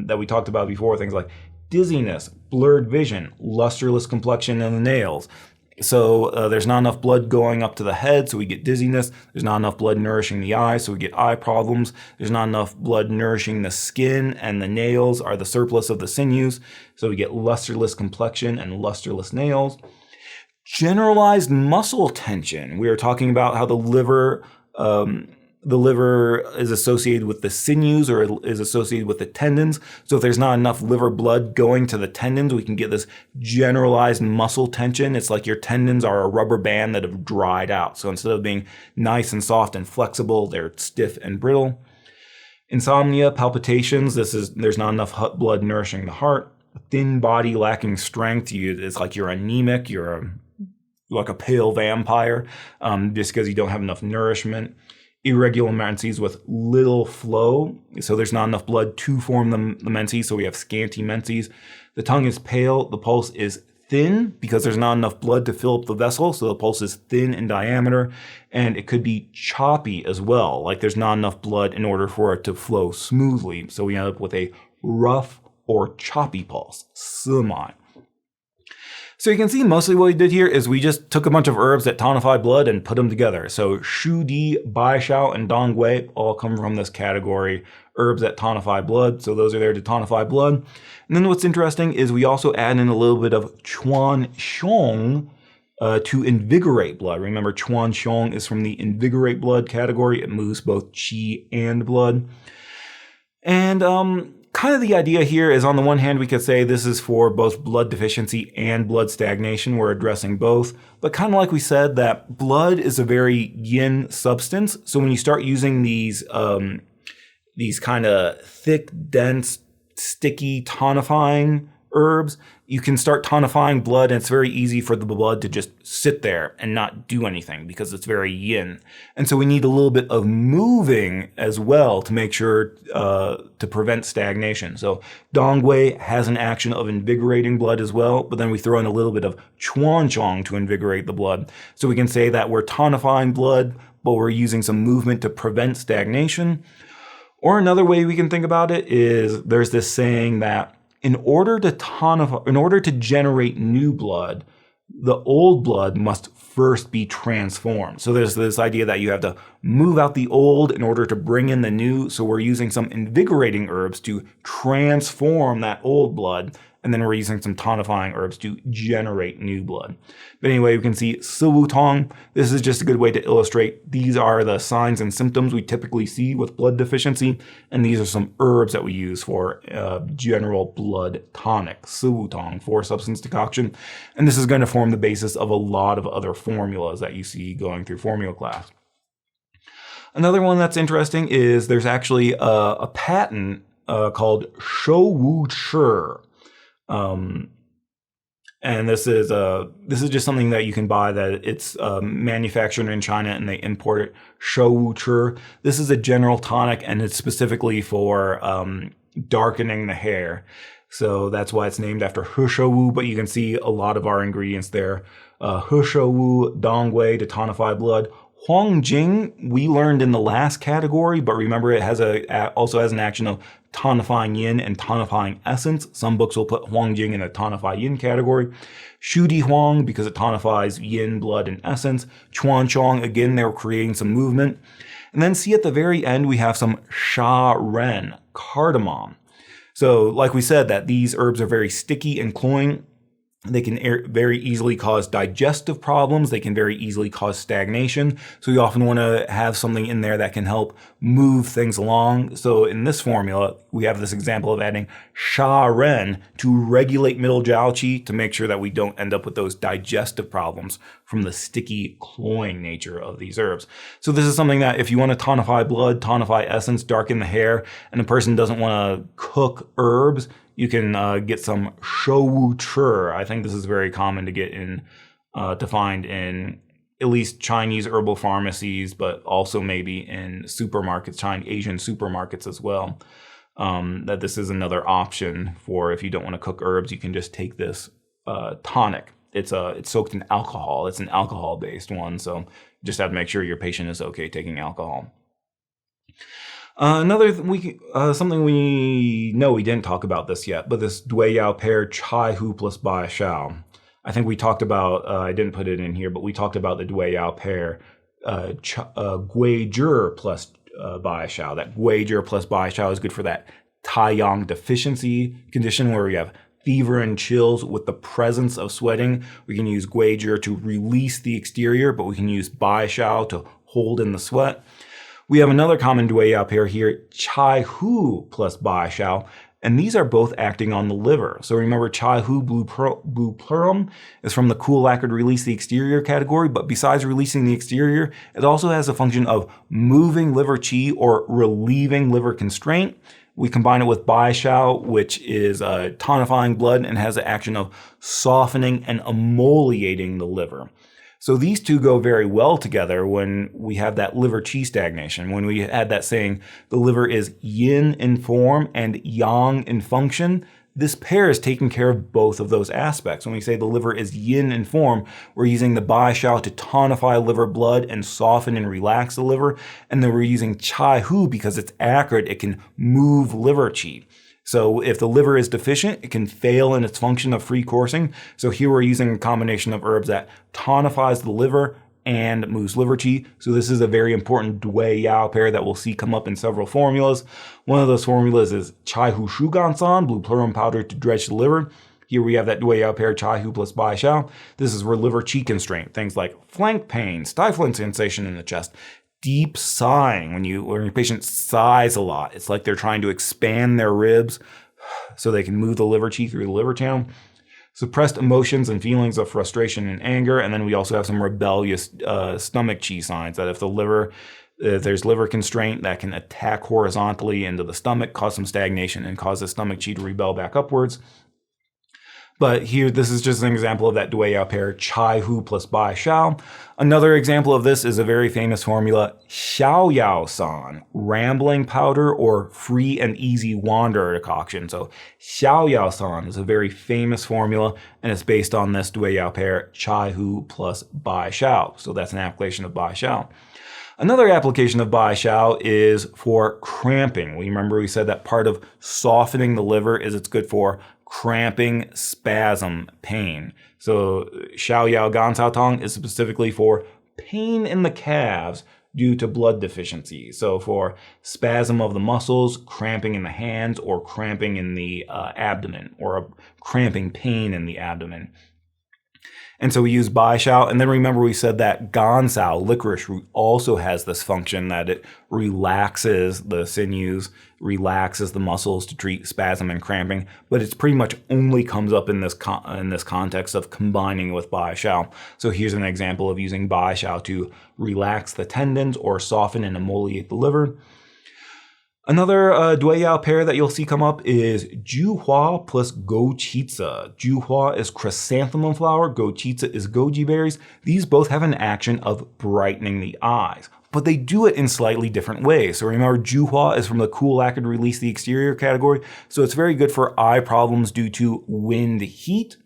that we talked about before, things like dizziness, blurred vision, lusterless complexion in the nails, So there's not enough blood going up to the head, so we get dizziness. There's not enough blood nourishing the eye, so we get eye problems. There's not enough blood nourishing the skin, and the nails are the surplus of the sinews, so we get lusterless complexion and lusterless nails. Generalized muscle tension. We are talking about how the liver is associated with the sinews or is associated with the tendons. So if there's not enough liver blood going to the tendons, we can get this generalized muscle tension. It's like your tendons are a rubber band that have dried out. So instead of being nice and soft and flexible, they're stiff and brittle. Insomnia, palpitations. There's not enough blood nourishing the heart. Thin body lacking strength. It's like you're anemic. You're like a pale vampire, just because you don't have enough nourishment. Irregular menses with little flow, so there's not enough blood to form the menses, so we have scanty menses. The tongue is pale, the pulse is thin because there's not enough blood to fill up the vessel, so the pulse is thin in diameter, and it could be choppy as well, like there's not enough blood in order for it to flow smoothly, so we end up with a rough or choppy pulse, simi. So you can see mostly what we did here is we just took a bunch of herbs that tonify blood and put them together. So Shu Di, Bai Shao, and Dong Gui all come from this category, herbs that tonify blood. So those are there to tonify blood. And then what's interesting is we also add in a little bit of Chuan Xiong to invigorate blood. Remember, Chuan Xiong is from the invigorate blood category. It moves both qi and blood. And kind of the idea here is, on the one hand, we could say this is for both blood deficiency and blood stagnation. We're addressing both. But kind of like we said, that blood is a very yin substance. So when you start using these kind of thick, dense, sticky, tonifying herbs, you can start tonifying blood, and it's very easy for the blood to just sit there and not do anything because it's very yin. And so we need a little bit of moving as well to make sure to prevent stagnation. So Dong Gui has an action of invigorating blood as well, but then we throw in a little bit of Chuan Chong to invigorate the blood. So we can say that we're tonifying blood, but we're using some movement to prevent stagnation. Or another way we can think about it is there's this saying that in order to generate new blood, the old blood must first be transformed. So there's this idea that you have to move out the old in order to bring in the new. So we're using some invigorating herbs to transform that old blood, and then we're using some tonifying herbs to generate new blood. But anyway, we can see Siwu Tong. This is just a good way to illustrate these are the signs and symptoms we typically see with blood deficiency, and these are some herbs that we use for general blood tonic. Siwu Tong, 4-substance decoction, and this is going to form the basis of a lot of other formulas that you see going through formula class. Another one that's interesting is there's actually a patent called Shouwu Chi. And this is just something that you can buy, that it's manufactured in China and they import it. Shouwu Chi. This is a general tonic, and it's specifically for darkening the hair. So that's why it's named after He Shouwu, but you can see a lot of our ingredients there. He Shouwu, Dong Gui to tonify blood. Huang Jing, we learned in the last category, but remember it has also has an action of tonifying yin and tonifying essence. Some books will put Huang Jing in the tonify yin category. Shu Di Huang, because it tonifies yin, blood, and essence. Chuan Chong, again, they're creating some movement. And then see at the very end, we have some Sha Ren, cardamom. So like we said, that these herbs are very sticky and cloying. They can very easily cause digestive problems. They can very easily cause stagnation. So you often want to have something in there that can help move things along. So in this formula, we have this example of adding Sha Ren to regulate middle jiao qi to make sure that we don't end up with those digestive problems from the sticky, cloying nature of these herbs. So this is something that if you want to tonify blood, tonify essence, darken the hair, and a person doesn't want to cook herbs, you can get some Shouwu Chi. I think this is very common to get to find in at least Chinese herbal pharmacies, but also maybe in supermarkets, Asian supermarkets as well. That this is another option for if you don't want to cook herbs, you can just take this tonic. It's soaked in alcohol. It's an alcohol-based one, so you just have to make sure your patient is okay taking alcohol. Something we know we didn't talk about this yet, but this Dui Yao pair Chai Hu plus Bai Shao. I think we talked about, I didn't put it in here, but we talked about the Dui Yao pair, Guizhi plus Bai Xiao. That Guizhi plus Bai Xiao is good for that Taiyang deficiency condition where we have fever and chills with the presence of sweating. We can use Guizhi to release the exterior, but we can use Bai Xiao to hold in the sweat. We have another common Dui Yao pair here, Chai Hu plus Bai Xiao, and these are both acting on the liver. So remember, Chai Hu Blue Plurum is from the cool lacquered release the exterior category, but besides releasing the exterior, it also has a function of moving liver qi or relieving liver constraint. We combine it with Bai Xiao, which is tonifying blood and has the action of softening and emoliating the liver. So these two go very well together when we have that liver qi stagnation. When we had that saying, the liver is yin in form and yang in function, this pair is taking care of both of those aspects. When we say the liver is yin in form, we're using the Bai Xiao to tonify liver blood and soften and relax the liver. And then we're using Chai Hu because it's acrid, it can move liver qi. So if the liver is deficient, it can fail in its function of free coursing. So here we're using a combination of herbs that tonifies the liver and moves liver qi. So this is a very important Dui Yao pair that we'll see come up in several formulas. One of those formulas is Chai Hu Shu Gansan, blue plurum powder to dredge the liver. Here we have that Dui Yao pair, Chai Hu plus Bai Xiao. This is where liver qi constraint, things like flank pain, stifling sensation in the chest, deep sighing. When your patient sighs a lot, it's like they're trying to expand their ribs so they can move the liver qi through the liver channel. Suppressed emotions and feelings of frustration and anger. And then we also have some rebellious stomach qi signs that if there's liver constraint that can attack horizontally into the stomach, cause some stagnation and cause the stomach qi to rebel back upwards. But here, this is just an example of that Dui Yao pair, Chai Hu plus Bai Xiao. Another example of this is a very famous formula, Xiao Yao San, rambling powder or free and easy wanderer decoction. So Xiao Yao San is a very famous formula, and it's based on this Dui Yao pair, Chai Hu plus Bai Xiao. So that's an application of Bai Xiao. Another application of Bai Xiao is for cramping. We said that part of softening the liver is it's good for cramping, spasm, pain. So Xiao Yao Gan Cao Tong is specifically for pain in the calves due to blood deficiency. So for spasm of the muscles, cramping in the hands, or cramping in the abdomen, or a cramping pain in the abdomen. And so we use Bai Xiao. And then remember we said that Gansao, licorice root, also has this function that it relaxes the sinews, relaxes the muscles to treat spasm and cramping. But it's pretty much only comes up in this context of combining with Bai Xiao. So here's an example of using Bai Xiao to relax the tendons or soften and emoliate the liver. Another Dui Yao pair that you'll see come up is Juhua plus Gochitsa. Juhua is chrysanthemum flower, Gochitsa is goji berries. These both have an action of brightening the eyes, but they do it in slightly different ways. So remember, Juhua is from the cool lacquered release the exterior category, so it's very good for eye problems due to wind heat.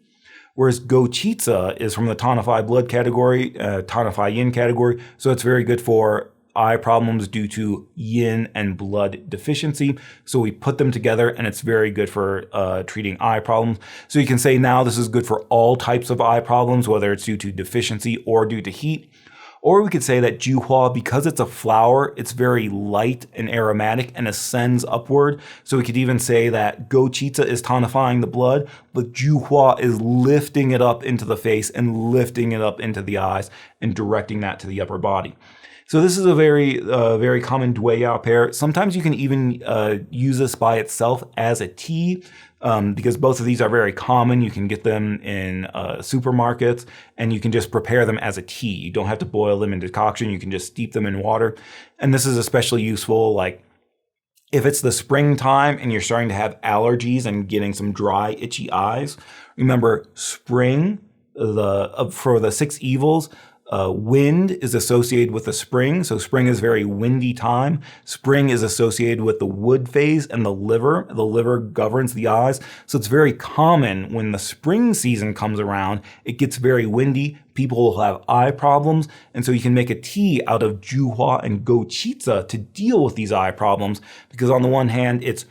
Whereas Gochitsa is from the Tonify Blood category, Tonify Yin category, so it's very good for eye problems due to yin and blood deficiency. So we put them together and it's very good for treating eye problems. So you can say now this is good for all types of eye problems, whether it's due to deficiency or due to heat. Or we could say that Juhua, because it's a flower, it's very light and aromatic and ascends upward. So we could even say that Gochitsa is tonifying the blood, but Juhua is lifting it up into the face and lifting it up into the eyes and directing that to the upper body. So this is a very common Dui Yao pair. Sometimes you can even use this by itself as a tea because both of these are very common. You can get them in supermarkets and you can just prepare them as a tea. You don't have to boil them in decoction. You can just steep them in water. And this is especially useful like if it's the springtime and you're starting to have allergies and getting some dry, itchy eyes. Remember, spring, for the 6 evils, wind is associated with the spring, so spring is very windy time. Spring is associated with the wood phase and the liver. The liver governs the eyes, so it's very common when the spring season comes around, it gets very windy. People will have eye problems, and so you can make a tea out of Juhua and Gochitsa to deal with these eye problems because on the one hand, it's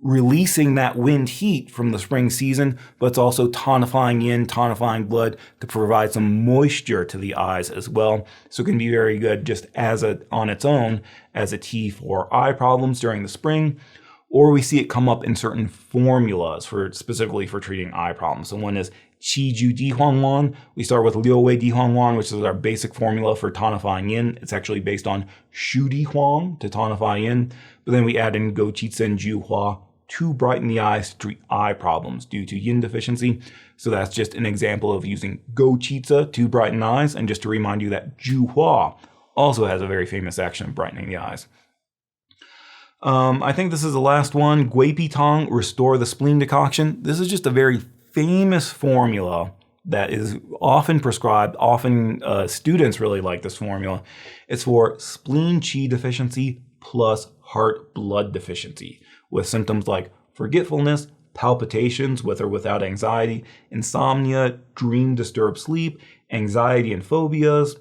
releasing that wind heat from the spring season, but it's also tonifying yin, tonifying blood to provide some moisture to the eyes as well. So it can be very good just on its own as a tea for eye problems during the spring. Or we see it come up in certain formulas specifically for treating eye problems. So one is Qiju Dihuangwan. We start with Liu Wei Dihuangwan, which is our basic formula for tonifying yin. It's actually based on Shu Dihuang to tonify yin. But then we add in Goji Juhua to brighten the eyes to treat eye problems due to yin deficiency. So that's just an example of using Goji to brighten eyes. And just to remind you that Juhua also has a very famous action of brightening the eyes. I think this is the last one. Gui Pi Tong, Restore the Spleen Decoction. This is just a very famous formula that is often prescribed. Often students really like this formula. It's for spleen qi deficiency plus heart blood deficiency with symptoms like forgetfulness, palpitations with or without anxiety, insomnia, dream disturbed sleep, anxiety and phobias,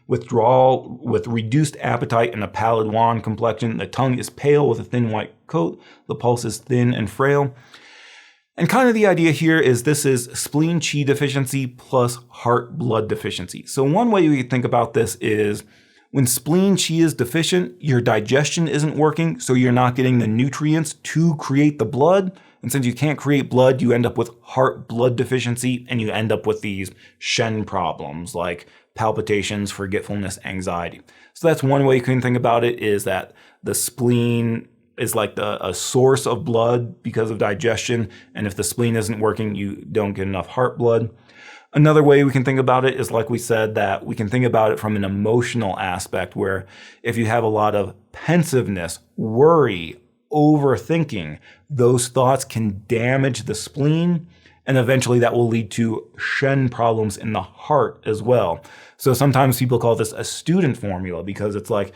withdrawal with reduced appetite and a pallid wan complexion. The tongue is pale with a thin white coat. The pulse is thin and frail. And kind of the idea here is this is spleen qi deficiency plus heart blood deficiency. So one way we think about this is when spleen qi is deficient, your digestion isn't working, so you're not getting the nutrients to create the blood. And since you can't create blood, you end up with heart blood deficiency, and you end up with these shen problems like palpitations, forgetfulness, anxiety. So that's one way you can think about it, is that the spleen is like a source of blood because of digestion. And if the spleen isn't working, you don't get enough heart blood. Another way we can think about it is, like we said, that we can think about it from an emotional aspect, where if you have a lot of pensiveness, worry, overthinking, those thoughts can damage the spleen, and eventually that will lead to shen problems in the heart as well. So sometimes people call this a student formula because it's like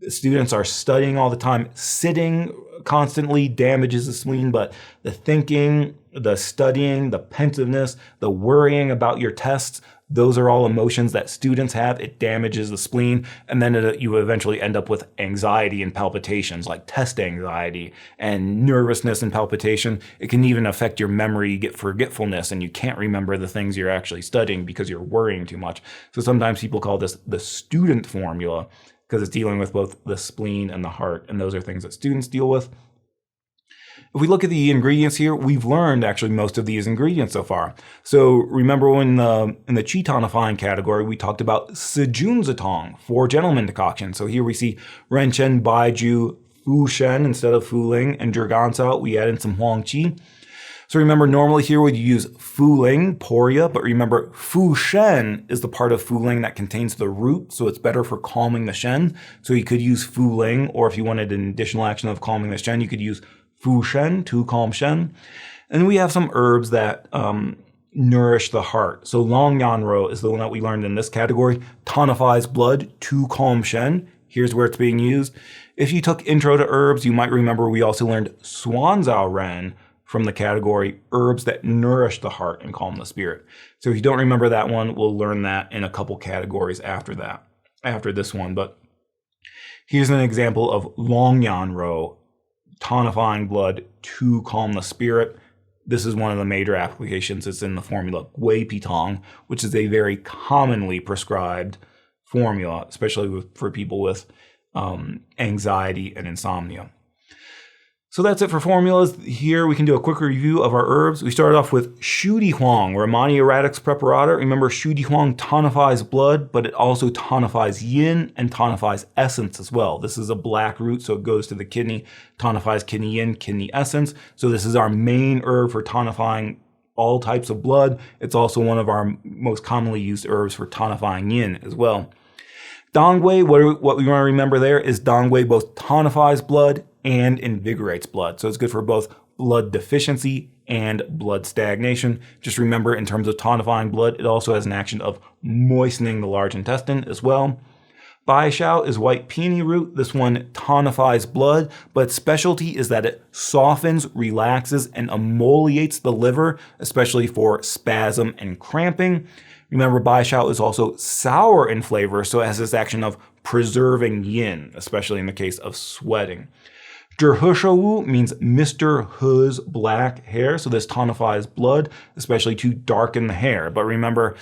students are studying all the time. Sitting constantly damages the spleen, but the thinking, the studying, the pensiveness, the worrying about your tests, those are all emotions that students have. It damages the spleen, and then you eventually end up with anxiety and palpitations, like test anxiety and nervousness and palpitation. It can even affect your memory. You get forgetfulness, and you can't remember the things you're actually studying because you're worrying too much. So sometimes people call this the student formula because it's dealing with both the spleen and the heart, and those are things that students deal with. If we look at the ingredients here, we've learned actually most of these ingredients so far. So remember when in the qi tonifying category, we talked about Sejunzatong for gentleman decoction. So here we see Renchen, Baiju, Fu Shen instead of Fu Ling, and Zhigansa, we add in some Huang Qi. So remember, normally here we'd use Fu Ling, Poria, but remember Fu Shen is the part of Fu Ling that contains the root, so it's better for calming the Shen. So you could use Fu Ling, or if you wanted an additional action of calming the Shen, you could use Fu Shen to calm Shen. And we have some herbs that nourish the heart. So Longan Fruit is the one that we learned in this category, tonifies blood to calm Shen. Here's where it's being used. If you took Intro to Herbs, you might remember we also learned Xuanzao Ren from the category herbs that nourish the heart and calm the spirit. So if you don't remember that one, we'll learn that in a couple categories after this one. But here's an example of Longan Fruit, tonifying blood to calm the spirit. This is one of the major applications. It's in the formula Gui Pi Tong, which is a very commonly prescribed formula, especially for people with anxiety and insomnia. So that's it for formulas. Here we can do a quick review of our herbs. We started off with Shu Di Huang, Rehmannia radix preparata. Remember, Shu Di Huang tonifies blood, but it also tonifies yin and tonifies essence as well. This is a black root, so it goes to the kidney, tonifies kidney yin, kidney essence. So this is our main herb for tonifying all types of blood. It's also one of our most commonly used herbs for tonifying yin as well. Dongui, what we want to remember there is Dongui both tonifies blood and invigorates blood. So it's good for both blood deficiency and blood stagnation. Just remember, in terms of tonifying blood, it also has an action of moistening the large intestine as well. Bai Shao is white peony root. This one tonifies blood, but its specialty is that it softens, relaxes, and emoliates the liver, especially for spasm and cramping. Remember, Bai Shao is also sour in flavor, so it has this action of preserving yin, especially in the case of sweating. Wu means Mr. Hu's black hair. So this tonifies blood, especially to darken the hair. But remember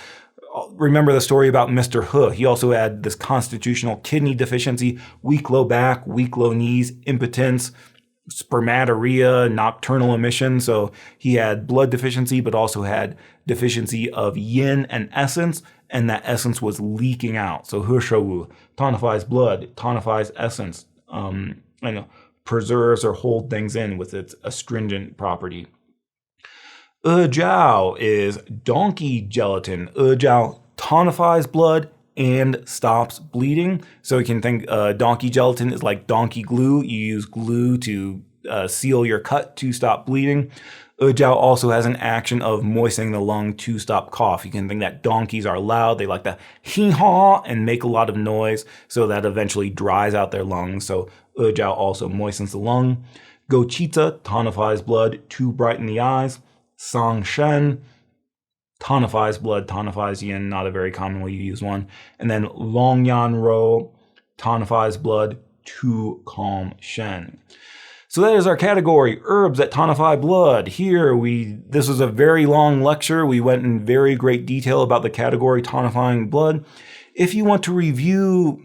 the story about Mr. Hu. He also had this constitutional kidney deficiency, weak low back, weak low knees, impotence, spermatorrhea, nocturnal emission. So he had blood deficiency, but also had deficiency of yin and essence, and that essence was leaking out. So Hu tonifies blood, tonifies essence, and preserves or hold things in with its astringent property. Jiao is donkey gelatin. Jiao tonifies blood and stops bleeding. So you can think donkey gelatin is like donkey glue. You use glue to seal your cut to stop bleeding. Jiao also has an action of moistening the lung to stop cough. You can think that donkeys are loud. They like to hee-haw and make a lot of noise, so that eventually dries out their lungs. So Jiao also moistens the lung. Gochita tonifies blood to brighten the eyes. Sangshen tonifies blood, tonifies yin, not a very commonly used one. And then Longan Fruit tonifies blood to calm shen. So that is our category, herbs that tonify blood. Here, this was a very long lecture. We went in very great detail about the category tonifying blood. If you want to review,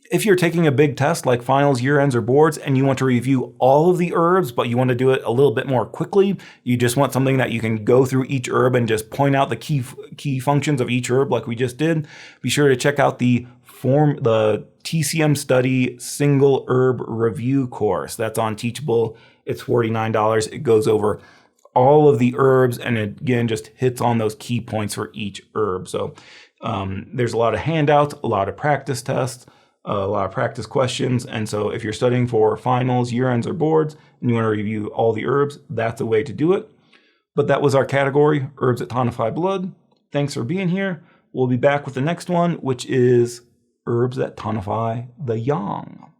if you're taking a big test like finals, year ends, or boards, and you want to review all of the herbs, but you want to do it a little bit more quickly, you just want something that you can go through each herb and just point out the key functions of each herb like we just did, be sure to check out the TCM Study Single Herb Review course. That's on Teachable. It's $49. It goes over all of the herbs and it, again, just hits on those key points for each herb. So there's a lot of handouts, a lot of practice tests, a lot of practice questions. And so if you're studying for finals, year ends, or boards, and you want to review all the herbs, that's a way to do it. But that was our category, herbs that tonify blood. Thanks for being here. We'll be back with the next one, which is herbs that tonify the yang.